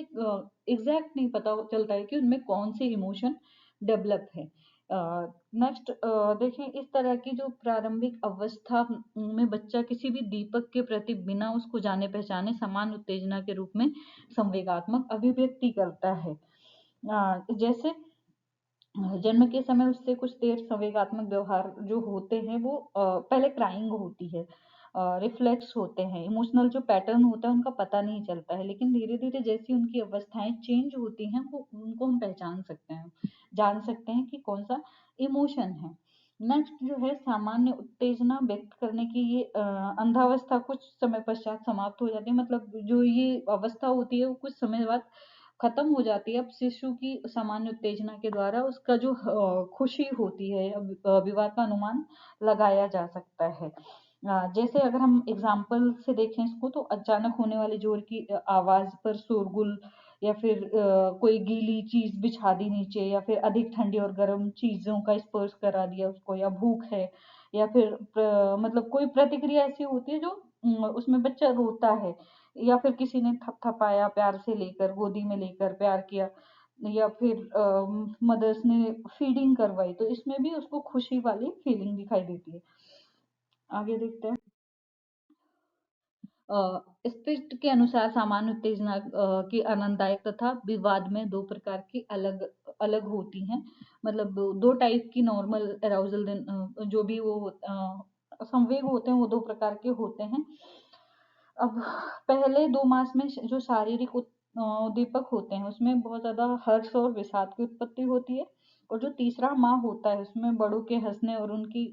एग्जैक्ट नहीं पता चलता है कि उनमें कौन से इमोशन डेवलप है। नेक्स्ट देखें, इस तरह की जो प्रारंभिक अवस्था में बच्चा किसी भी दीपक के प्रति बिना उसको जाने पहचाने समान उत्तेजना के रूप में संवेगात्मक अभिव्यक्ति करता है। जैसे जन्म के समय उससे कुछ देर संवेगात्मक व्यवहार जो होते हैं वो पहले क्राइंग होती है, रिफ्लेक्स होते हैं, इमोशनल जो पैटर्न होता है उनका पता नहीं चलता है, लेकिन धीरे धीरे जैसी उनकी अवस्थाएं चेंज होती हैं वो उनको हम पहचान सकते हैं, जान सकते हैं कि कौन सा इमोशन है। नेक्स्ट जो है, सामान्य उत्तेजना व्यक्त करने की ये अंधावस्था कुछ समय पश्चात समाप्त हो जाती है। मतलब जो ये अवस्था होती है वो कुछ समय बाद खत्म हो जाती है। अब शिशु की सामान्य उत्तेजना के द्वारा उसका जो खुशी होती है विवाद का अनुमान लगाया जा सकता है। जैसे अगर हम एग्जाम्पल से देखें इसको, तो अचानक होने वाली जोर की आवाज पर शोरगुल, या फिर कोई गीली चीज बिछा दी नीचे, या फिर अधिक ठंडी और गर्म चीजों का स्पर्श करा दिया उसको, या भूख है, या फिर मतलब कोई प्रतिक्रिया ऐसी होती है जो उसमें बच्चा रोता है, या फिर किसी ने थपथपाया, प्यार से लेकर गोदी में लेकर प्यार किया, या फिर मदर्स ने फीडिंग करवाई, तो इसमें भी उसको खुशी वाली फीलिंग दिखाई देती है। आगे देखते हैं। स्पिरिट के अनुसार सामान्य उत्तेजना की आनंददायक तथा विवाद में दो प्रकार की अलग अलग होती हैं। मतलब दो टाइप की नॉर्मल अराउजल जो भी वो संवेग होते हैं वो दो प्रकार के होते हैं। अब पहले 2 मास में जो शारीरिक उद्दीपक होते हैं उसमें बहुत ज़्यादा हर्ष और विषाद की उत्पत्ति होती है, और जो तीसरा माह होता है उसमें बड़ों के हंसने और उनकी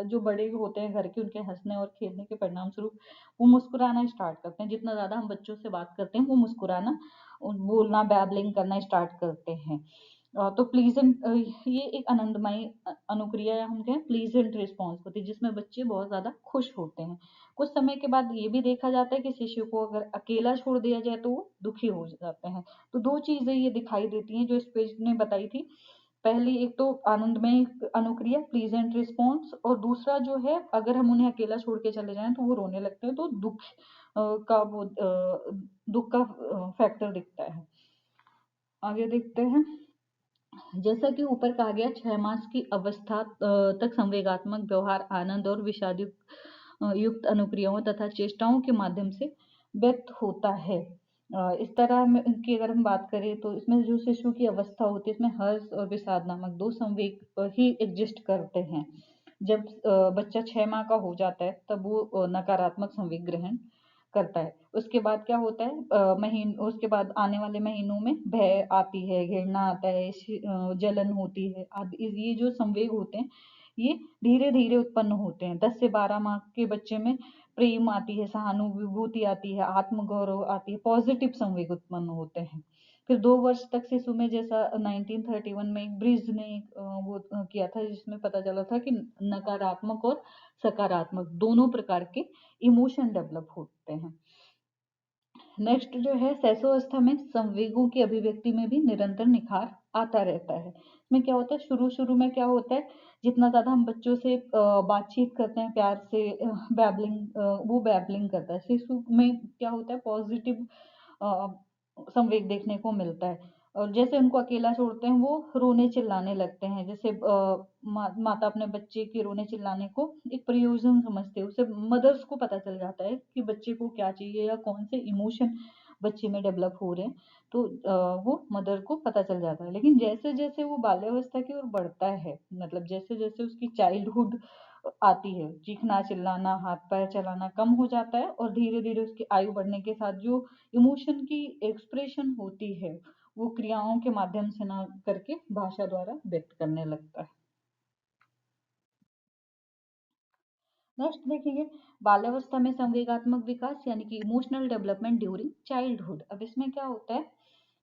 जो बड़े होते हैं घर के, उनके हंसने और खेलने के परिणाम स्वरूप वो मुस्कुराना स्टार्ट करते हैं। जितना ज़्यादा हम बच्चों से बात करते हैं वो मुस्कुराना, बोलना, बैबलिंग करना स्टार्ट करते हैं। तो प्लीजेंट, ये एक आनंदमयी अनुक्रिया, या हम कहें प्लीजेंट रिस्पॉन्स होती है जिसमें बच्चे बहुत ज़्यादा खुश होते हैं। कुछ समय के बाद ये भी देखा जाता है कि शिशु को अगर अकेला छोड़ दिया जाए तो वो दुखी हो जाते हैं। तो दो चीजें ये दिखाई देती हैं जो इस पेज ने बताई थी। पहली एक तो आनंदमय अनुक्रिया प्लीजेंट रिस्पॉन्स, और दूसरा जो है अगर हम उन्हें अकेला छोड़ के चले जाएं तो वो रोने लगते हैं, तो दुख का फैक्टर दिखता है। आगे देखते हैं। जैसा कि ऊपर कहा गया, 6 मास की अवस्था तक संवेगात्मक व्यवहार आनंद और विषाद युक्त अनुक्रियाओं तथा चेष्टाओं के माध्यम से व्यक्त होता है। इस तरह में की अगर हम बात करें तो इसमें जो शिशु की अवस्था होती है इसमें हर्ष और विषाद नामक दो संवेग ही एग्जिस्ट करते हैं। जब बच्चा 6 माह का हो जाता है तब वो नकारात्मक संवेग ग्रहण करता है। उसके बाद क्या होता है, उसके बाद आने वाले महीनों में भय आती है, घृणा आता है, जलन होती है आदि। ये जो संवेग होते हैं ये धीरे धीरे उत्पन्न होते हैं। 10 से 12 माह के बच्चे में प्रेम आती है, सहानुभूति आती है, आत्मगौरव आती है, पॉजिटिव संवेग उत्पन्न होते हैं। फिर 2 वर्ष तक शिशु में, जैसा 1931 में एक ब्रिज ने वो किया था, जिसमें पता चला था कि नकारात्मक और सकारात्मक दोनों प्रकार के इमोशन डेवलप होते हैं। नेक्स्ट जो है, शैशवावस्था में संवेगों की अभिव्यक्ति में भी निरंतर निखार आता रहता है। इसमें क्या होता है, शुरू शुरू में क्या होता है, जितना ज्यादा हम बच्चों से बातचीत करते हैं प्यार से, वो बैबलिंग करता है। शिशु में क्या होता है, पॉजिटिव संवेग देखने को मिलता है। और जैसे उनको अकेला छोड़ते हैं, वो रोने चिल्लाने लगते हैं। जैसे माता अपने बच्चे के रोने चिल्लाने को एक प्रयोजन समझते हैं, उसे मदर्स को पता चल जाता है कि बच्चे को क्या चाहिए या कौन से इमोशन बच्चे में डेवलप हो रहे हैं, तो वो मदर को पता चल जाता है। लेकिन जैसे जैसे वो बाल्यावस्था की ओर बढ़ता है, मतलब जैसे जैसे उसकी चाइल्डहुड आती है, चीखना चिल्लाना हाथ पैर चलाना कम हो जाता है, और धीरे धीरे उसकी आयु बढ़ने के साथ जो इमोशन की एक्सप्रेशन होती है, वो क्रियाओं के माध्यम से ना करके भाषा द्वारा व्यक्त करने लगता है। नेक्स्ट देखिए, बाल्यावस्था में संवेगात्मक विकास यानी कि इमोशनल डेवलपमेंट ड्यूरिंग चाइल्डहुड। अब इसमें क्या होता है,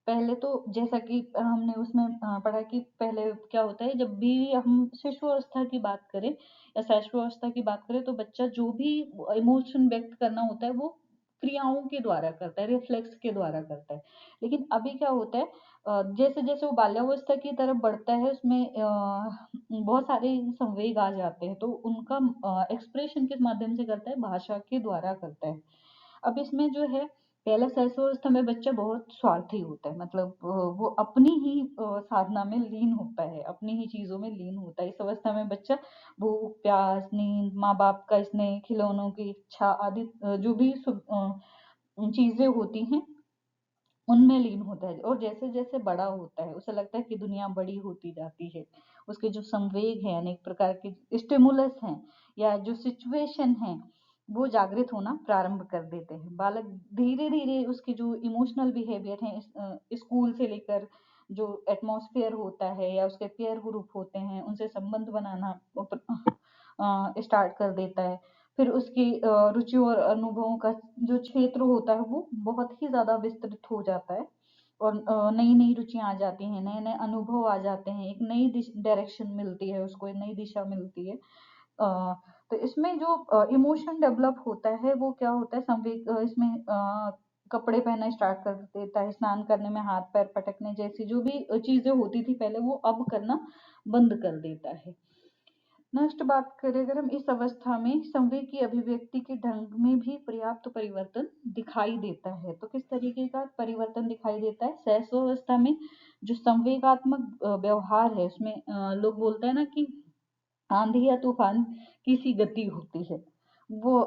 पहले तो जैसा कि हमने उसमें पढ़ा कि पहले क्या होता है, जब भी हम शिशु अवस्था की बात करें या शैशवावस्था की बात करें, तो बच्चा जो भी इमोशन व्यक्त करना होता है, वो क्रियाओं के द्वारा करता है, रिफ्लेक्स के द्वारा करता है। लेकिन अभी क्या होता है, जैसे जैसे वो बाल्यावस्था की तरफ बढ़ता है, उसमें बहुत सारे संवेग आ जाते हैं, तो उनका एक्सप्रेशन किस माध्यम से करता है, भाषा के द्वारा करता है। अब इसमें जो है, पहला शैशवावस्था में बच्चा बहुत स्वार्थी होता है, मतलब वो अपनी ही साधना में लीन होता है, अपनी ही चीजों में लीन होता है। इस अवस्था में बच्चा भूख प्यास नींद माँ बाप का स्नेह खिलौनों की इच्छा आदि जो भी चीजें होती हैं, उनमें लीन होता है। और जैसे जैसे बड़ा होता है, उसे लगता है कि दुनिया बड़ी होती जाती है, उसके जो संवेग हैं, अनेक प्रकार के स्टिमुलस हैं या जो सिचुएशन हैं, वो जागृत होना प्रारंभ कर देते हैं। बालक धीरे धीरे उसके जो इमोशनल बिहेवियर है, स्कूल से लेकर जो एटमॉस्फेयर होता है या उसके पेयर ग्रुप होते हैं, उनसे संबंध बनाना स्टार्ट कर देता है। फिर उसकी रुचि और अनुभवों का जो क्षेत्र होता है, वो बहुत ही ज़्यादा विस्तृत हो जाता है, और नई-नई रुचियाँ आ जाती हैं, नए-नए अनुभव आ जाते हैं, एक नई डायरेक्शन मिलती है उसको, एक नई दिशा मिलती है। तो इसमें जो इमोशन डेवलप होता है, वो क्या होता है, संवेग इसमें कपड़े पहनना स्टार्ट कर देता है, स्नान करने में हाथ पैर पटकने जैसी जो भी चीज़ें होती थी पहले, वो अब करना बंद कर देता है। नेक्स्ट बात करें अगर हम, इस अवस्था में संवेग की अभिव्यक्ति के ढंग में भी पर्याप्त परिवर्तन दिखाई देता है। तो किस तरीके का परिवर्तन दिखाई देता है, शैशवावस्था में जो संवेगात्मक व्यवहार है, उसमें लोग बोलते हैं ना कि आंधी या तूफान की सी गति होती है। वो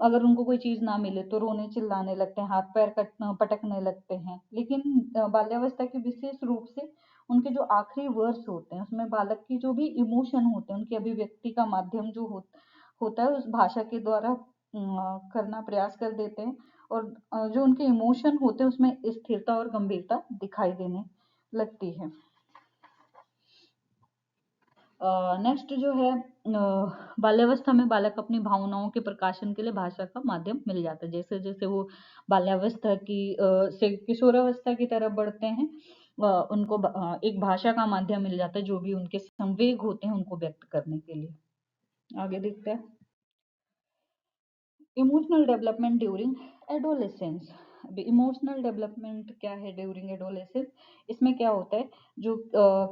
अगर उनको कोई चीज ना मिले तो रोने चिल्लाने लगते हैं, हाथ पैर पटकने लगते हैं। लेकिन बाल्यावस्था के विशेष रूप से उनके जो आखिरी वर्ष होते हैं, उसमें बालक की जो भी इमोशन होते हैं, उनकी अभिव्यक्ति का माध्यम जो होता है, उस भाषा के द्वारा करना प्रयास कर देते हैं। और जो उनके इमोशन होते हैं, उसमें स्थिरता और गंभीरता दिखाई देने लगती है। नेक्स्ट जो है, बाल्यावस्था में बालक अपनी भावनाओं के प्रकाशन के लिए भाषा का माध्यम मिल जाता है। जैसे जैसे वो बाल्यावस्था की से किशोरावस्था की तरफ बढ़ते हैं, उनको एक भाषा का माध्यम मिल जाता है, जो भी उनके संवेग होते हैं उनको व्यक्त करने के लिए। आगे देखते हैं, इमोशनल डेवलपमेंट ड्यूरिंग एडोलेसेंस। अभी इमोशनल डेवलपमेंट क्या है ड्यूरिंग एडोलेसेंस, इसमें क्या होता है, जो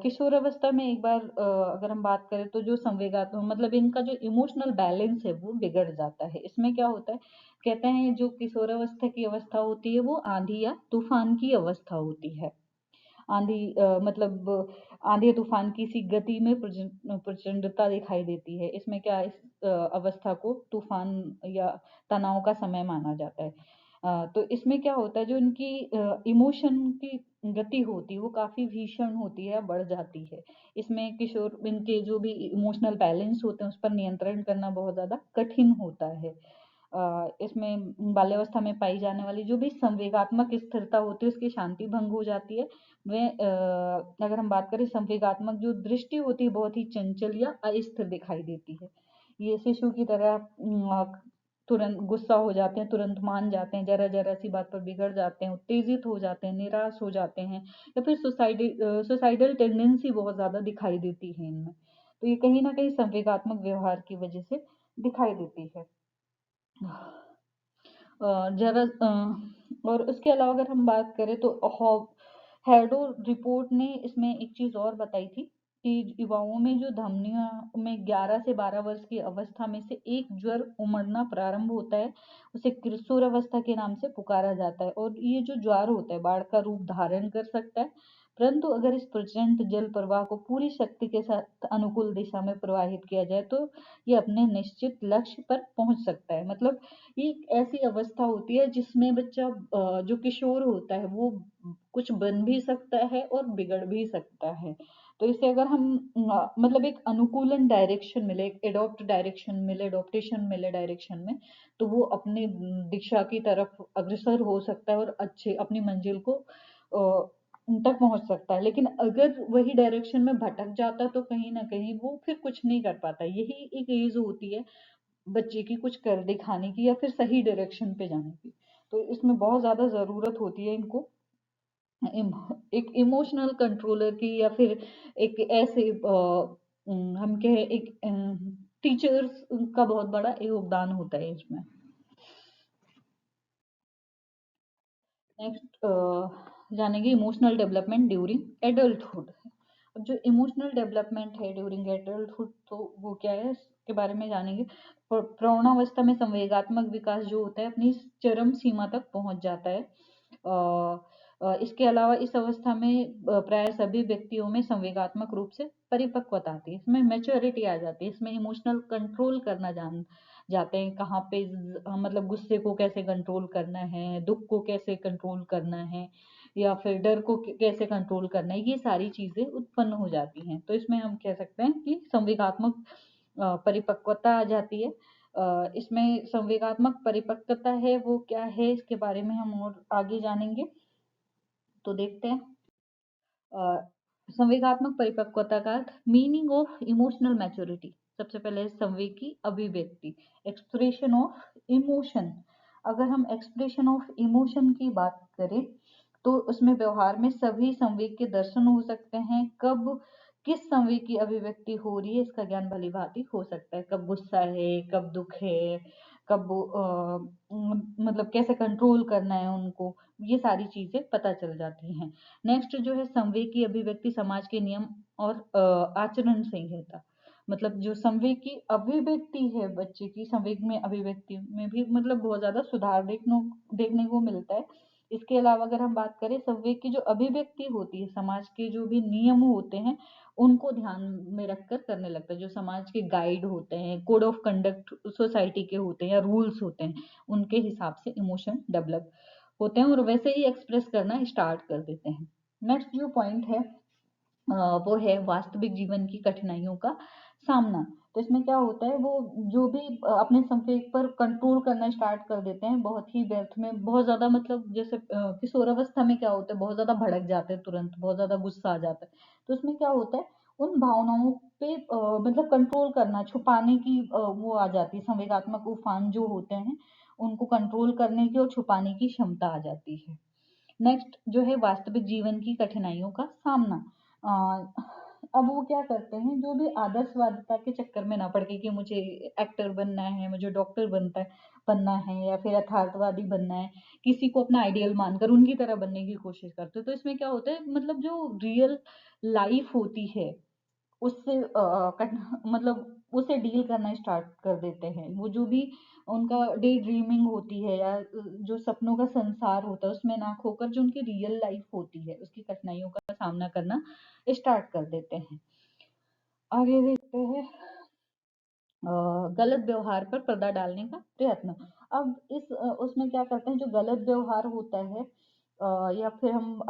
किशोर अवस्था में एक बार अगर हम बात करें, तो जो संवेगात्मक मतलब इनका जो इमोशनल बैलेंस है, वो बिगड़ जाता है। इसमें क्या होता है, कहते हैं जो किशोर अवस्था की अवस्था होती है, वो आंधी या तूफान की अवस्था होती है। आंधी मतलब आंधी तूफान की सी गति में प्रचंडता दिखाई देती है। इसमें क्या, इस अवस्था को तूफान या तनाव का समय माना जाता है। तो इसमें क्या होता है, जो इनकी इमोशन की गति होती है, वो काफी भीषण होती है, बढ़ जाती है। इसमें किशोर इनके जो भी इमोशनल बैलेंस होते हैं, उस पर नियंत्रण करना बहुत ज्यादा कठिन होता है। इसमें बाल्यावस्था में पाई जाने वाली जो भी संवेगात्मक स्थिरता होती है, उसकी शांति भंग हो जाती है। वे अगर हम बात करें, संवेगात्मक जो दृष्टि होती है, बहुत ही चंचल या अस्थिर दिखाई देती है। ये शिशु की तरह तुरंत गुस्सा हो जाते हैं, तुरंत मान जाते हैं, जरा-जरा सी बात पर बिगड़ जाते हैं, उत्तेजित हो जाते हैं, निराश हो जाते हैं या फिर सुसाइडल टेंडेंसी बहुत ज़्यादा दिखाई देती है इनमें। तो ये कहीं न कहीं संवेगात्मक व्यवहार की वजह से दिखाई देती है। जरा और उसके अलावा अगर हम बात करें तो हेडो रिपोर्ट ने इसमें एक चीज़ और बताई थी कि युवाओं में जो धमनियों में 11 से 12 वर्ष की अवस्था में से एक ज्वर उमड़ना प्रारंभ होता है, उसे किशोरावस्था के नाम से पुकारा जाता है और ये जो ज्वर होता है बाढ़ का रूप धारण कर सकता है, परंतु अगर इस प्रचंड जल प्रवाह को पूरी शक्ति के साथ अनुकूल दिशा में प्रवाहित किया जाए तो ये अपने निश्चित लक्ष्य पर पहुंच सकता है। मतलब ये एक ऐसी अवस्था होती है जिसमें बच्चा जो किशोर होता है वो कुछ बन भी सकता है और बिगड़ भी सकता है। तो इसे अगर हम मतलब एक अनुकूलन डायरेक्शन मिले, एक एडॉप्ट डायरेक्शन मिले, एडॉप्टेशन मिले डायरेक्शन में, तो वो अपनी दिशा की तरफ अग्रसर हो सकता है और अच्छे अपनी मंजिल को तक पहुंच सकता है। लेकिन अगर वही डायरेक्शन में भटक जाता तो कहीं ना कहीं वो फिर कुछ नहीं कर पाता। यही एक एज होती है बच्चे की कुछ कर दिखाने की या फिर सही डायरेक्शन पे जाने की। तो इसमें बहुत ज़्यादा ज़रूरत होती है इनको एक इमोशनल कंट्रोलर की या फिर एक ऐसे हम कहें एक टीचर्स का बहुत बड़ा योगदान होता है इसमें। नेक्स्ट जानेंगे इमोशनल डेवलपमेंट ड्यूरिंग एडल्टहुड। अब जो इमोशनल डेवलपमेंट है ड्यूरिंग एडल्टहुड तो वो क्या है इसके बारे में जानेंगे। प्रौढ़ावस्था में संवेगात्मक विकास जो होता है अपनी चरम सीमा तक पहुंच जाता है। इसके अलावा इस अवस्था में प्राय सभी व्यक्तियों में संवेगात्मक रूप से परिपक्वता आती है, इसमें मैच्योरिटी आ जाती है, इसमें इमोशनल कंट्रोल करना जान जाते हैं कहाँ पे मतलब गुस्से को कैसे कंट्रोल करना है, दुख को कैसे कंट्रोल करना है या फिर डर को कैसे कंट्रोल करना है, ये सारी चीजें उत्पन्न हो जाती हैं। तो इसमें हम कह सकते हैं कि संवेगात्मक परिपक्वता आ जाती है। इसमें संवेगात्मक परिपक्वता है वो क्या है इसके बारे में हम और आगे जानेंगे। तो देखते हैं संवेगात्मक परिपक्वता का अर्थ मीनिंग ऑफ इमोशनल मैच्योरिटी। सबसे पहले संवेग की अभिव्यक्ति, एक्सप्रेशन ऑफ इमोशन। अगर हम एक्सप्रेशन ऑफ इमोशन की बात करें तो उसमें व्यवहार में सभी संवेग के दर्शन हो सकते हैं। कब किस संवेग की अभिव्यक्ति हो रही है इसका ज्ञान भली भांति हो सकता है, कब गुस्सा है, कब दुख है, कब मतलब कैसे कंट्रोल करना है उनको, ये सारी चीजें पता चल जाती हैं। नेक्स्ट जो है संवेग की अभिव्यक्ति समाज के नियम और आचरण संहिता। मतलब जो संवेग की अभिव्यक्ति है बच्चे की संवेग में अभिव्यक्ति में भी मतलब बहुत ज्यादा सुधार देखने को मिलता है। इसके अलावा अगर हम बात करें संवेग की जो अभिव्यक्ति होती है समाज के जो भी नियम होते हैं उनको ध्यान में रखकर करने लगता है। जो समाज के गाइड होते हैं, कोड ऑफ कंडक्ट सोसाइटी के होते हैं या रूल्स होते हैं, उनके हिसाब से इमोशन डेवलप होते हैं और वैसे ही एक्सप्रेस करना स्टार्ट कर देते हैं। नेक्स्ट जो पॉइंट है वो है वास्तविक जीवन की कठिनाइयों का सामना। तो इसमें क्या होता है वो जो भी अपने संवेग पर कंट्रोल करना स्टार्ट कर देते हैं बहुत ही व्यर्थ में, बहुत ज्यादा मतलब जैसे किशोरावस्था में क्या होता है बहुत ज्यादा भड़क जाते हैं, तुरंत बहुत ज्यादा गुस्सा आ जाता है। तो उसमें क्या होता है उन भावनाओं पे मतलब कंट्रोल करना, छुपाने की वो आ जाती है, संवेगात्मक उफान जो होते हैं उनको कंट्रोल करने की और छुपाने की क्षमता आ जाती है। नेक्स्ट जो है वास्तविक जीवन की कठिनाइयों का सामना। अ, अब वो क्या करते हैं जो भी आदर्शवादिता के चक्कर में ना पड़ के कि मुझे एक्टर बनना है, मुझे डॉक्टर बनना है या फिर यथार्थवादी बनना है, किसी को अपना आइडियल मानकर उनकी तरह बनने की कोशिश करते हैं। तो इसमें क्या होता है मतलब जो रियल लाइफ होती है उससे मतलब उसे डील करना स्टार्ट कर देते हैं। वो जो भी उनका डे ड्रीमिंग होती है या जो सपनों का संसार होता है उसमें ना खोकर जो उनकी रियल लाइफ होती है उसकी कठिनाइयों का सामना करना स्टार्ट कर देते हैं। आगे देखते हैं गलत व्यवहार पर पर्दा डालने का प्रयत्न। अब उसमें क्या करते हैं जो गलत व्यवहार होता है या फिर हम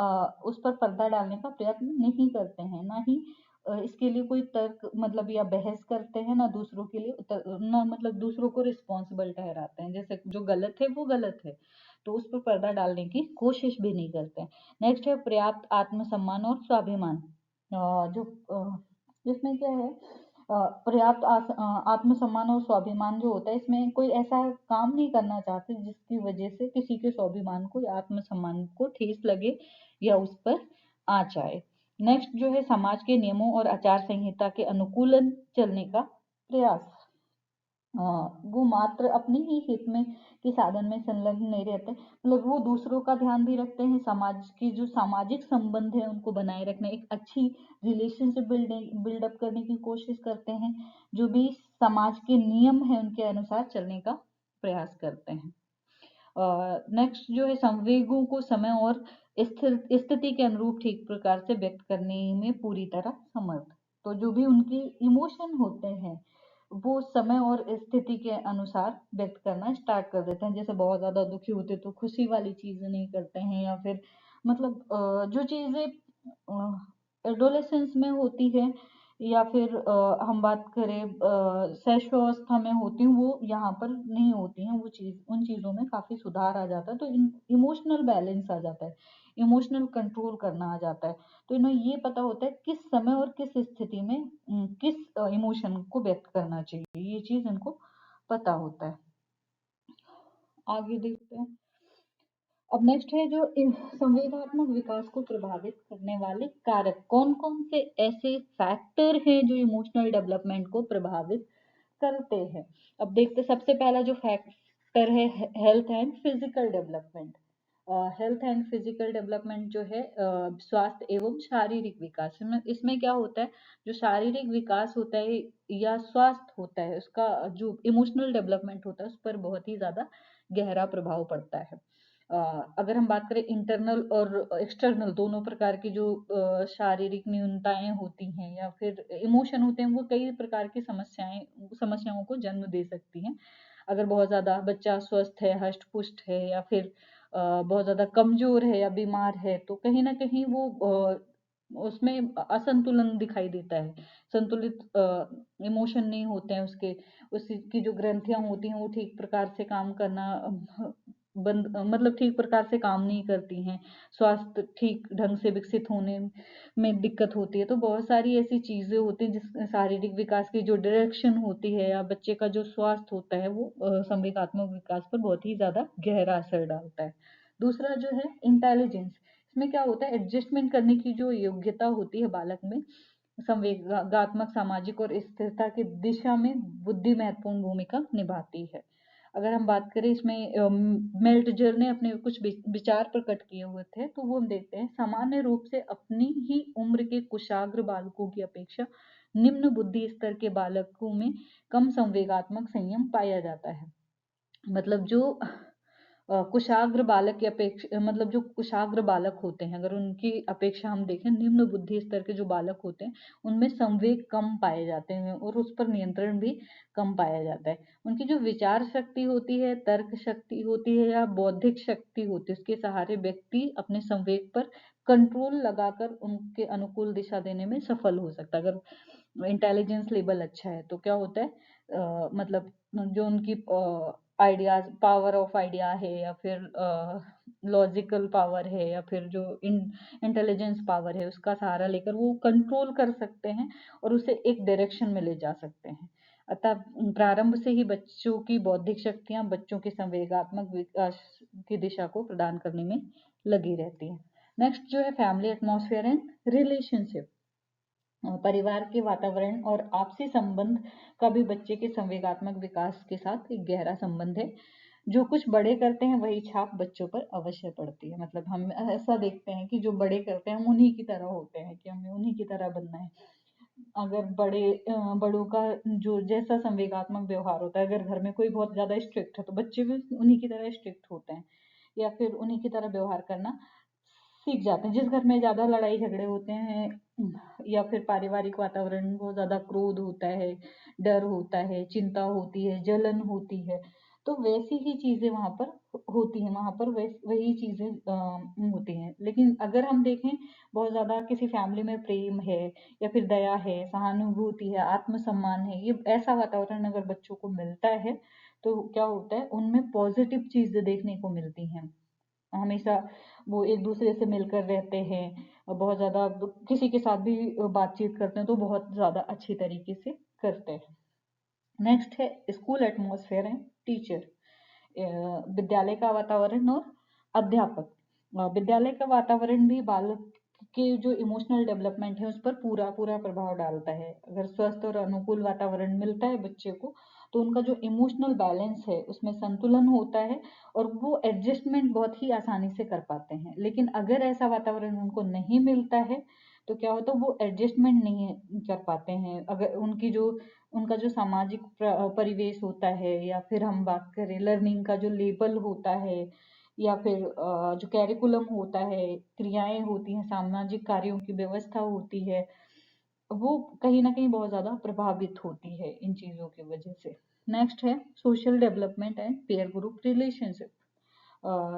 उस पर पर्दा डालने का प्रयत्न नहीं करते हैं, ना ही इसके लिए कोई तर्क मतलब या बहस करते हैं, ना दूसरों के लिए ना मतलब दूसरों को रिस्पॉन्सिबल ठहराते हैं, जैसे जो गलत है वो गलत है तो उस पर पर्दा डालने की कोशिश भी नहीं करते हैं। नेक्स्ट है पर्याप्त आत्मसम्मान और स्वाभिमान। जो जिसमें क्या है पर्याप्त आत्मसम्मान और स्वाभिमान जो होता है, इसमें कोई ऐसा काम नहीं करना चाहते जिसकी वजह से किसी के स्वाभिमान को या आत्मसम्मान को ठेस लगे या उस पर आँच आए। नेक्स्ट जो है, समाज के नियमों और आचार संहिता के अनुकूलन चलने का प्रयास। वो मात्र अपने ही हित में के साधन में संलग्न नहीं रहते, मतलब वो दूसरों का ध्यान भी रखते हैं, समाज की जो सामाजिक संबंध है उनको बनाए रखने, एक अच्छी रिलेशनशिप बिल्डअप करने की कोशिश करते हैं, जो भी समाज के नियम है उनके अनुसार चलने का प्रयास करते हैं। नेक्स्ट जो है, संवेगों को समय और स्थिति के अनुरूप ठीक प्रकार से व्यक्त करने में पूरी तरह समर्थ। तो जो भी उनके इमोशन होते हैं वो समय और स्थिति के अनुसार व्यक्त करना स्टार्ट कर देते हैं। जैसे बहुत ज्यादा दुखी होते तो खुशी वाली चीजें नहीं करते हैं, या फिर मतलब जो चीजें एडोलेसेंस में होती है, या फिर हम बात करें शैशवावस्था में होती हैं, वो यहाँ पर नहीं होती हैं। वो चीज, उन चीजों में काफी सुधार आ जाता है, तो इमोशनल बैलेंस आ जाता है, इमोशनल कंट्रोल करना आ जाता है। तो इन्हें ये पता होता है किस समय और किस स्थिति में किस इमोशन को व्यक्त करना चाहिए, ये चीज इनको पता होता है। आगे देखते हैं। अब नेक्स्ट है जो संवेदनात्मक विकास को प्रभावित करने वाले कारक, कौन कौन से ऐसे फैक्टर हैं जो इमोशनल डेवलपमेंट को प्रभावित करते हैं। अब देखते, सबसे पहला जो फैक्टर है, health and physical development. Health and physical development जो है स्वास्थ्य एवं शारीरिक विकास, इसमें क्या होता है, जो शारीरिक विकास होता है या स्वास्थ्य होता है, उसका जो इमोशनल डेवलपमेंट होता है उस पर बहुत ही ज्यादा गहरा प्रभाव पड़ता है। अगर हम बात करें इंटरनल और एक्सटर्नल दोनों प्रकार की जो शारीरिक न्यूनताएं होती हैं या फिर इमोशन होते हैं, वो कई प्रकार की समस्याओं को जन्म दे सकती हैं। अगर बहुत ज्यादा बच्चा स्वस्थ है, हष्ट पुष्ट है, या फिर बहुत ज्यादा कमजोर है या बीमार है, तो कहीं ना कहीं वो उसमें असंतुलन दिखाई देता है। संतुलित इमोशन नहीं होते हैं उसके, उसकी जो ग्रंथियां होती हैं वो ठीक प्रकार से काम करना बंद, मतलब ठीक प्रकार से काम नहीं करती हैं। स्वास्थ्य ठीक ढंग से विकसित होने में दिक्कत होती है। तो बहुत सारी ऐसी चीजें होती हैं जिस शारीरिक विकास की जो डायरेक्शन होती है या बच्चे का जो स्वास्थ्य होता है वो संवेगात्मक विकास पर बहुत ही ज्यादा गहरा असर डालता है। दूसरा जो है इंटेलिजेंस, इसमें क्या होता है, एडजस्टमेंट करने की जो योग्यता होती है बालक में, संवेगात्मक सामाजिक और स्थिरता की दिशा में बुद्धि महत्वपूर्ण भूमिका निभाती है। अगर हम बात करें इसमें मेल्टजर ने अपने कुछ विचार प्रकट किए हुए थे, तो वो हम देखते हैं, सामान्य रूप से अपनी ही उम्र के कुशाग्र बालकों की अपेक्षा निम्न बुद्धि स्तर के बालकों में कम संवेगात्मक संयम पाया जाता है। मतलब जो कुशाग्र बालक की अपेक्षा, मतलब जो कुशाग्र बालक होते हैं, अगर उनकी अपेक्षा हम देखें, निम्न बुद्धि स्तर के जो बालक होते हैं उनमें संवेग कम पाए जाते हैं और उस पर नियंत्रण भी कम पाया जाता है। उनकी जो विचार शक्ति होती है, तर्क शक्ति होती है या बौद्धिक शक्ति होती है, उसके सहारे व्यक्ति अपने संवेग पर कंट्रोल लगाकर उनके अनुकूल दिशा देने में सफल हो सकता है। अगर इंटेलिजेंस लेवल अच्छा है तो क्या होता है, मतलब जो उनकी आइडियाज, पावर ऑफ आइडिया है, या फिर लॉजिकल पावर है, या फिर जो इंटेलिजेंस पावर है, उसका सहारा लेकर वो कंट्रोल कर सकते हैं और उसे एक डायरेक्शन में ले जा सकते हैं। अतः प्रारंभ से ही बच्चों की बौद्धिक शक्तियां बच्चों के संवेगात्मक विकास की दिशा को प्रदान करने में लगी रहती है। नेक्स्ट जो है फैमिली एटमॉस्फेयर एंड रिलेशनशिप, परिवार के वातावरण और आपसी संबंध का भी बच्चे के संवेगात्मक विकास के साथ एक गहरा संबंध है। जो कुछ बड़े करते हैं वही छाप बच्चों पर अवश्य पड़ती है। मतलब हम ऐसा देखते हैं कि जो बड़े करते हैं हम उन्हीं की तरह होते हैं, कि हमें उन्हीं की तरह बनना है। अगर बड़ों का जो जैसा संवेगात्मक व्यवहार होता है, अगर घर में कोई बहुत ज्यादा स्ट्रिक्ट है तो बच्चे भी उन्हीं की तरह स्ट्रिक्ट होते हैं या फिर उन्हीं की तरह व्यवहार करना सीख जाते हैं। जिस घर में ज्यादा लड़ाई झगड़े होते हैं या फिर पारिवारिक वातावरण बहुत ज्यादा क्रोध होता है, डर होता है, चिंता होती है, जलन होती है, तो वैसी ही चीजें वहां पर होती हैं, वहां पर वही चीजें होती हैं। लेकिन अगर हम देखें बहुत ज्यादा किसी फैमिली में प्रेम है या फिर दया है, सहानुभूति है, आत्मसम्मान है, ये ऐसा वातावरण अगर बच्चों को मिलता है तो क्या होता है, उनमें पॉजिटिव चीजें देखने को मिलती हैं। हमेशा वो एक दूसरे से मिलकर रहते हैं और बहुत ज्यादा किसी के साथ भी बातचीत करते हैं तो बहुत ज्यादा अच्छी तरीके से करते हैं। नेक्स्ट है स्कूल एटमॉस्फेयर एंड टीचर, विद्यालय का वातावरण और अध्यापक। विद्यालय का वातावरण भी बालक के जो इमोशनल डेवलपमेंट है उस पर पूरा पूरा प्रभाव डालता है। अगर स्वस्थ और अनुकूल वातावरण मिलता है बच्चे को तो उनका जो इमोशनल बैलेंस है उसमें संतुलन होता है और वो एडजस्टमेंट बहुत ही आसानी से कर पाते हैं। लेकिन अगर ऐसा वातावरण उनको नहीं मिलता है तो क्या होता है, वो एडजस्टमेंट नहीं कर पाते हैं। अगर उनका जो सामाजिक परिवेश होता है, या फिर हम बात करें लर्निंग का जो लेवल होता है, या फिर जो कैरिकुलम होता है, क्रियाएं होती हैं, सामाजिक कार्यों की व्यवस्था होती है, वो कहीं ना कहीं बहुत ज़्यादा प्रभावित होती है इन चीज़ों की वजह से। नेक्स्ट है social development and pair group relationship.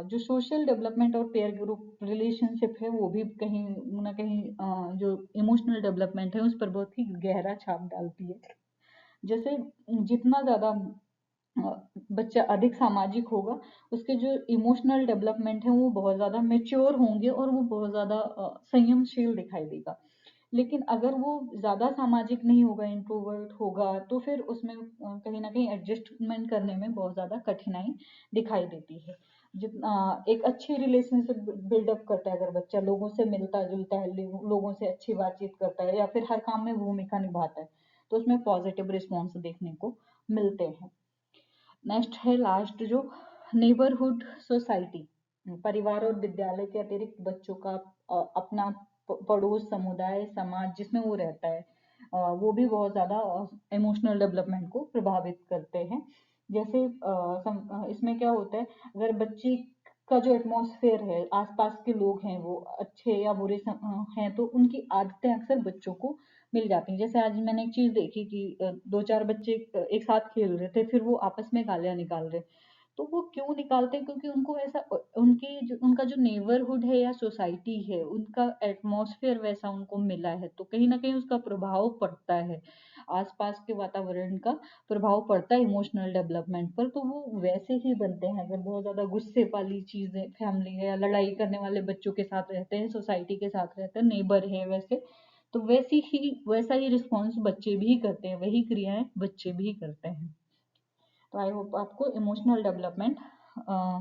जो सोशल डेवलपमेंट और पेयर ग्रुप रिलेशनशिप है वो भी कहीं ना कहीं जो इमोशनल डेवलपमेंट है उस पर बहुत ही गहरा छाप डालती है। जैसे जितना ज़्यादा बच्चा अधिक सामाजिक होगा, उसके जो इमोशनल डेवलपमेंट है वो बहुत ज़्यादा मेच्योर होंगे और वो बहुत ज़्यादा संयमशील दिखाई देगा। लेकिन अगर वो ज़्यादा सामाजिक नहीं होगा, इंट्रोवर्ट होगा, तो फिर उसमें कहीं न कहीं एडजस्टमेंट करने में बहुत ज़्यादा कठिनाई दिखाई देती है। जितना एक अच्छी रिलेशनशिप बिल्डअप करता है अगर बच्चा लोगों से मिलता-जुलता है, लोगों से अच्छी बातचीत करता है या फिर हर काम में भूमिका निभाता है, तो उसमें पॉजिटिव रिस्पॉन्स देखने को मिलते हैं। नेक्स्ट है लास्ट जो नेबरहुड सोसाइटी, परिवार और विद्यालय के अतिरिक्त बच्चों का अपना पड़ोस, समुदाय, समाज जिसमें वो रहता है, वो भी बहुत ज़्यादा इमोशनल डेवलपमेंट को प्रभावित करते हैं। जैसे इसमें क्या होता है, अगर बच्चे का जो एटमॉस्फेयर है, आसपास के लोग हैं वो अच्छे या बुरे हैं, तो उनकी आदतें अक्सर बच्चों को मिल जाती हैं। जैसे आज मैंने एक चीज़ देखी कि 2-4 बच्चे एक साथ खेल रहे थे, फिर वो आपस में गालियाँ निकाल रहे। तो वो क्यों निकालते हैं? क्योंकि उनको ऐसा उनका जो नेबरहुड है या सोसाइटी है, उनका एटमॉस्फेयर वैसा उनको मिला है, तो कहीं न कहीं उसका प्रभाव पड़ता है। आस-पास के वातावरण का प्रभाव पड़ता है इमोशनल डेवलपमेंट पर, तो वो वैसे ही बनते हैं। अगर बहुत ज़्यादा गुस्से वाली चीज़ें फैमिली है या लड़ाई करने वाले बच्चों के साथ रहते हैं, सोसाइटी के साथ रहते हैं, नेबर है वैसे, तो वैसा ही रिस्पॉन्स बच्चे भी करते हैं, वही क्रियाएँ बच्चे भी करते हैं। तो आई होप आपको इमोशनल डेवलपमेंट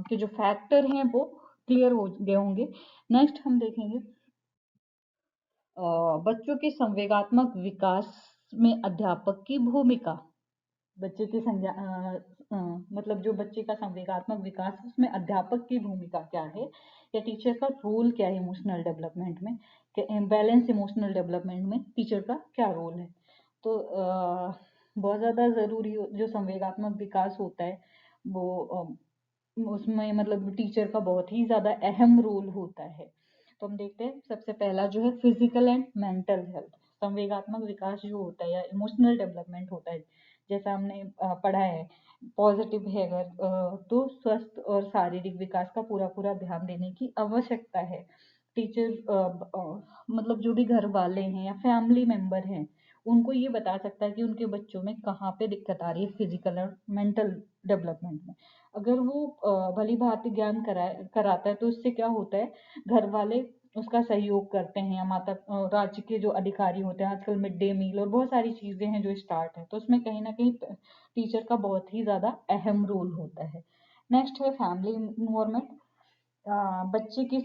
के जो फैक्टर हैं वो क्लियर हो गए होंगे। नेक्स्ट हम देखेंगे बच्चों के संवेगात्मक विकास में अध्यापक की भूमिका। बच्चे की मतलब जो बच्चे का संवेगात्मक विकास है उसमें अध्यापक की भूमिका क्या है, या टीचर का रोल क्या है इमोशनल डेवलपमेंट में, बैलेंस इमोशनल डेवलपमेंट में टीचर का क्या रोल है। तो बहुत ज़्यादा ज़रूरी जो संवेगात्मक विकास होता है वो उसमें मतलब टीचर का बहुत ही ज़्यादा अहम रोल होता है। तो हम देखते हैं सबसे पहला जो है फिजिकल एंड मेंटल हेल्थ। संवेगात्मक विकास जो होता है या इमोशनल डेवलपमेंट होता है, जैसा हमने पढ़ा है, पॉजिटिव है अगर तो स्वस्थ और शारीरिक विकास का पूरा पूरा ध्यान देने की आवश्यकता है। टीचर मतलब जो भी घर वाले हैं या फैमिली मेंबर हैं, उनको ये बता सकता है कि उनके बच्चों में कहाँ पे दिक्कत आ रही है फिजिकल और मेंटल डेवलपमेंट में। अगर वो भली भांति ज्ञान कराता है तो उससे क्या होता है, घर वाले उसका सहयोग करते हैं, या राज्य के जो अधिकारी होते हैं, आजकल मिड डे मील और बहुत सारी चीजें हैं जो स्टार्ट है, तो उसमें कहीं ना कहीं टीचर का बहुत ही ज्यादा अहम रोल होता है। नेक्स्ट है फैमिली इन्वायरमेंट। बच्चे की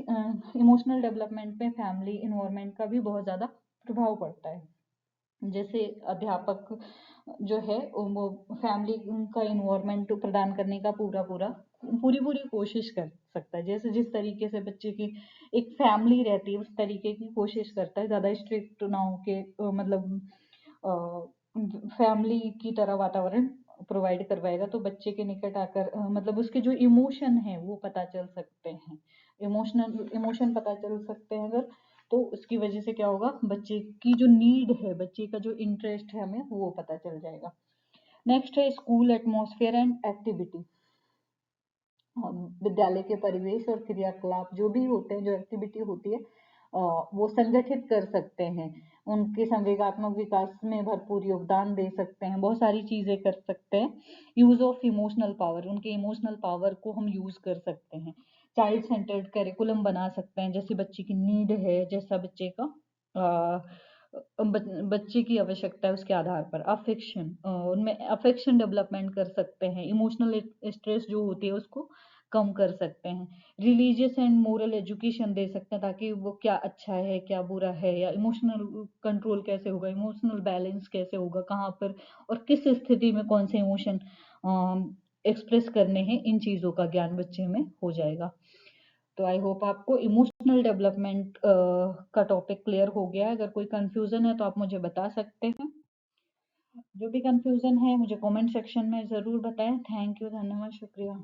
इमोशनल डेवलपमेंट में फैमिली इन्वायरमेंट का भी बहुत ज़्यादा प्रभाव पड़ता है। जैसे अध्यापक जो है वो फैमिली का इन्वायरमेंट प्रदान करने का पूरी पूरी कोशिश कर सकता है। जैसे जिस तरीके से बच्चे की एक फैमिली रहती है उस तरीके की कोशिश करता है, ज़्यादा स्ट्रिक्ट ना हो के फैमिली की तरह वातावरण प्रोवाइड करवाएगा तो बच्चे के निकट आकर मतलब उसके जो इमोशन है वो पता चल सकते हैं। इमोशन पता चल सकते हैं अगर, तो उसकी वजह से क्या होगा, बच्चे की जो नीड है, बच्चे का जो इंटरेस्ट है हमें वो पता चल जाएगा। नेक्स्ट है स्कूल एटमॉस्फेयर एंड एक्टिविटी। विद्यालय के परिवेश और क्रियाकलाप जो भी होते हैं, जो एक्टिविटी होती है वो संगठित कर सकते हैं, उनके संवेगात्मक विकास में भरपूर योगदान दे सकते हैं, बहुत सारी चीजें कर सकते हैं। यूज ऑफ इमोशनल पावर, उनके इमोशनल पावर को हम यूज कर सकते हैं। चाइल्ड सेंटर्ड करिकुलम बना सकते हैं, जैसे बच्चे की नीड है, जैसा बच्चे का बच्चे की आवश्यकता है उसके आधार पर उनमें अफेक्शन डेवलपमेंट कर सकते हैं, इमोशनल स्ट्रेस जो होती है उसको कम कर सकते हैं, रिलीजियस एंड मोरल एजुकेशन दे सकते हैं ताकि वो क्या अच्छा है क्या बुरा है, या इमोशनल कंट्रोल कैसे होगा, इमोशनल बैलेंस कैसे होगा, कहाँ पर और किस स्थिति में कौन से इमोशन एक्सप्रेस करने हैं, इन चीज़ों का ज्ञान बच्चे में हो जाएगा। तो आई होप आपको इमोशनल डेवलपमेंट का टॉपिक क्लियर हो गया है। अगर कोई कंफ्यूजन है तो आप मुझे बता सकते हैं। जो भी कंफ्यूजन है मुझे कमेंट सेक्शन में ज़रूर बताएं। थैंक यू, धन्यवाद, शुक्रिया।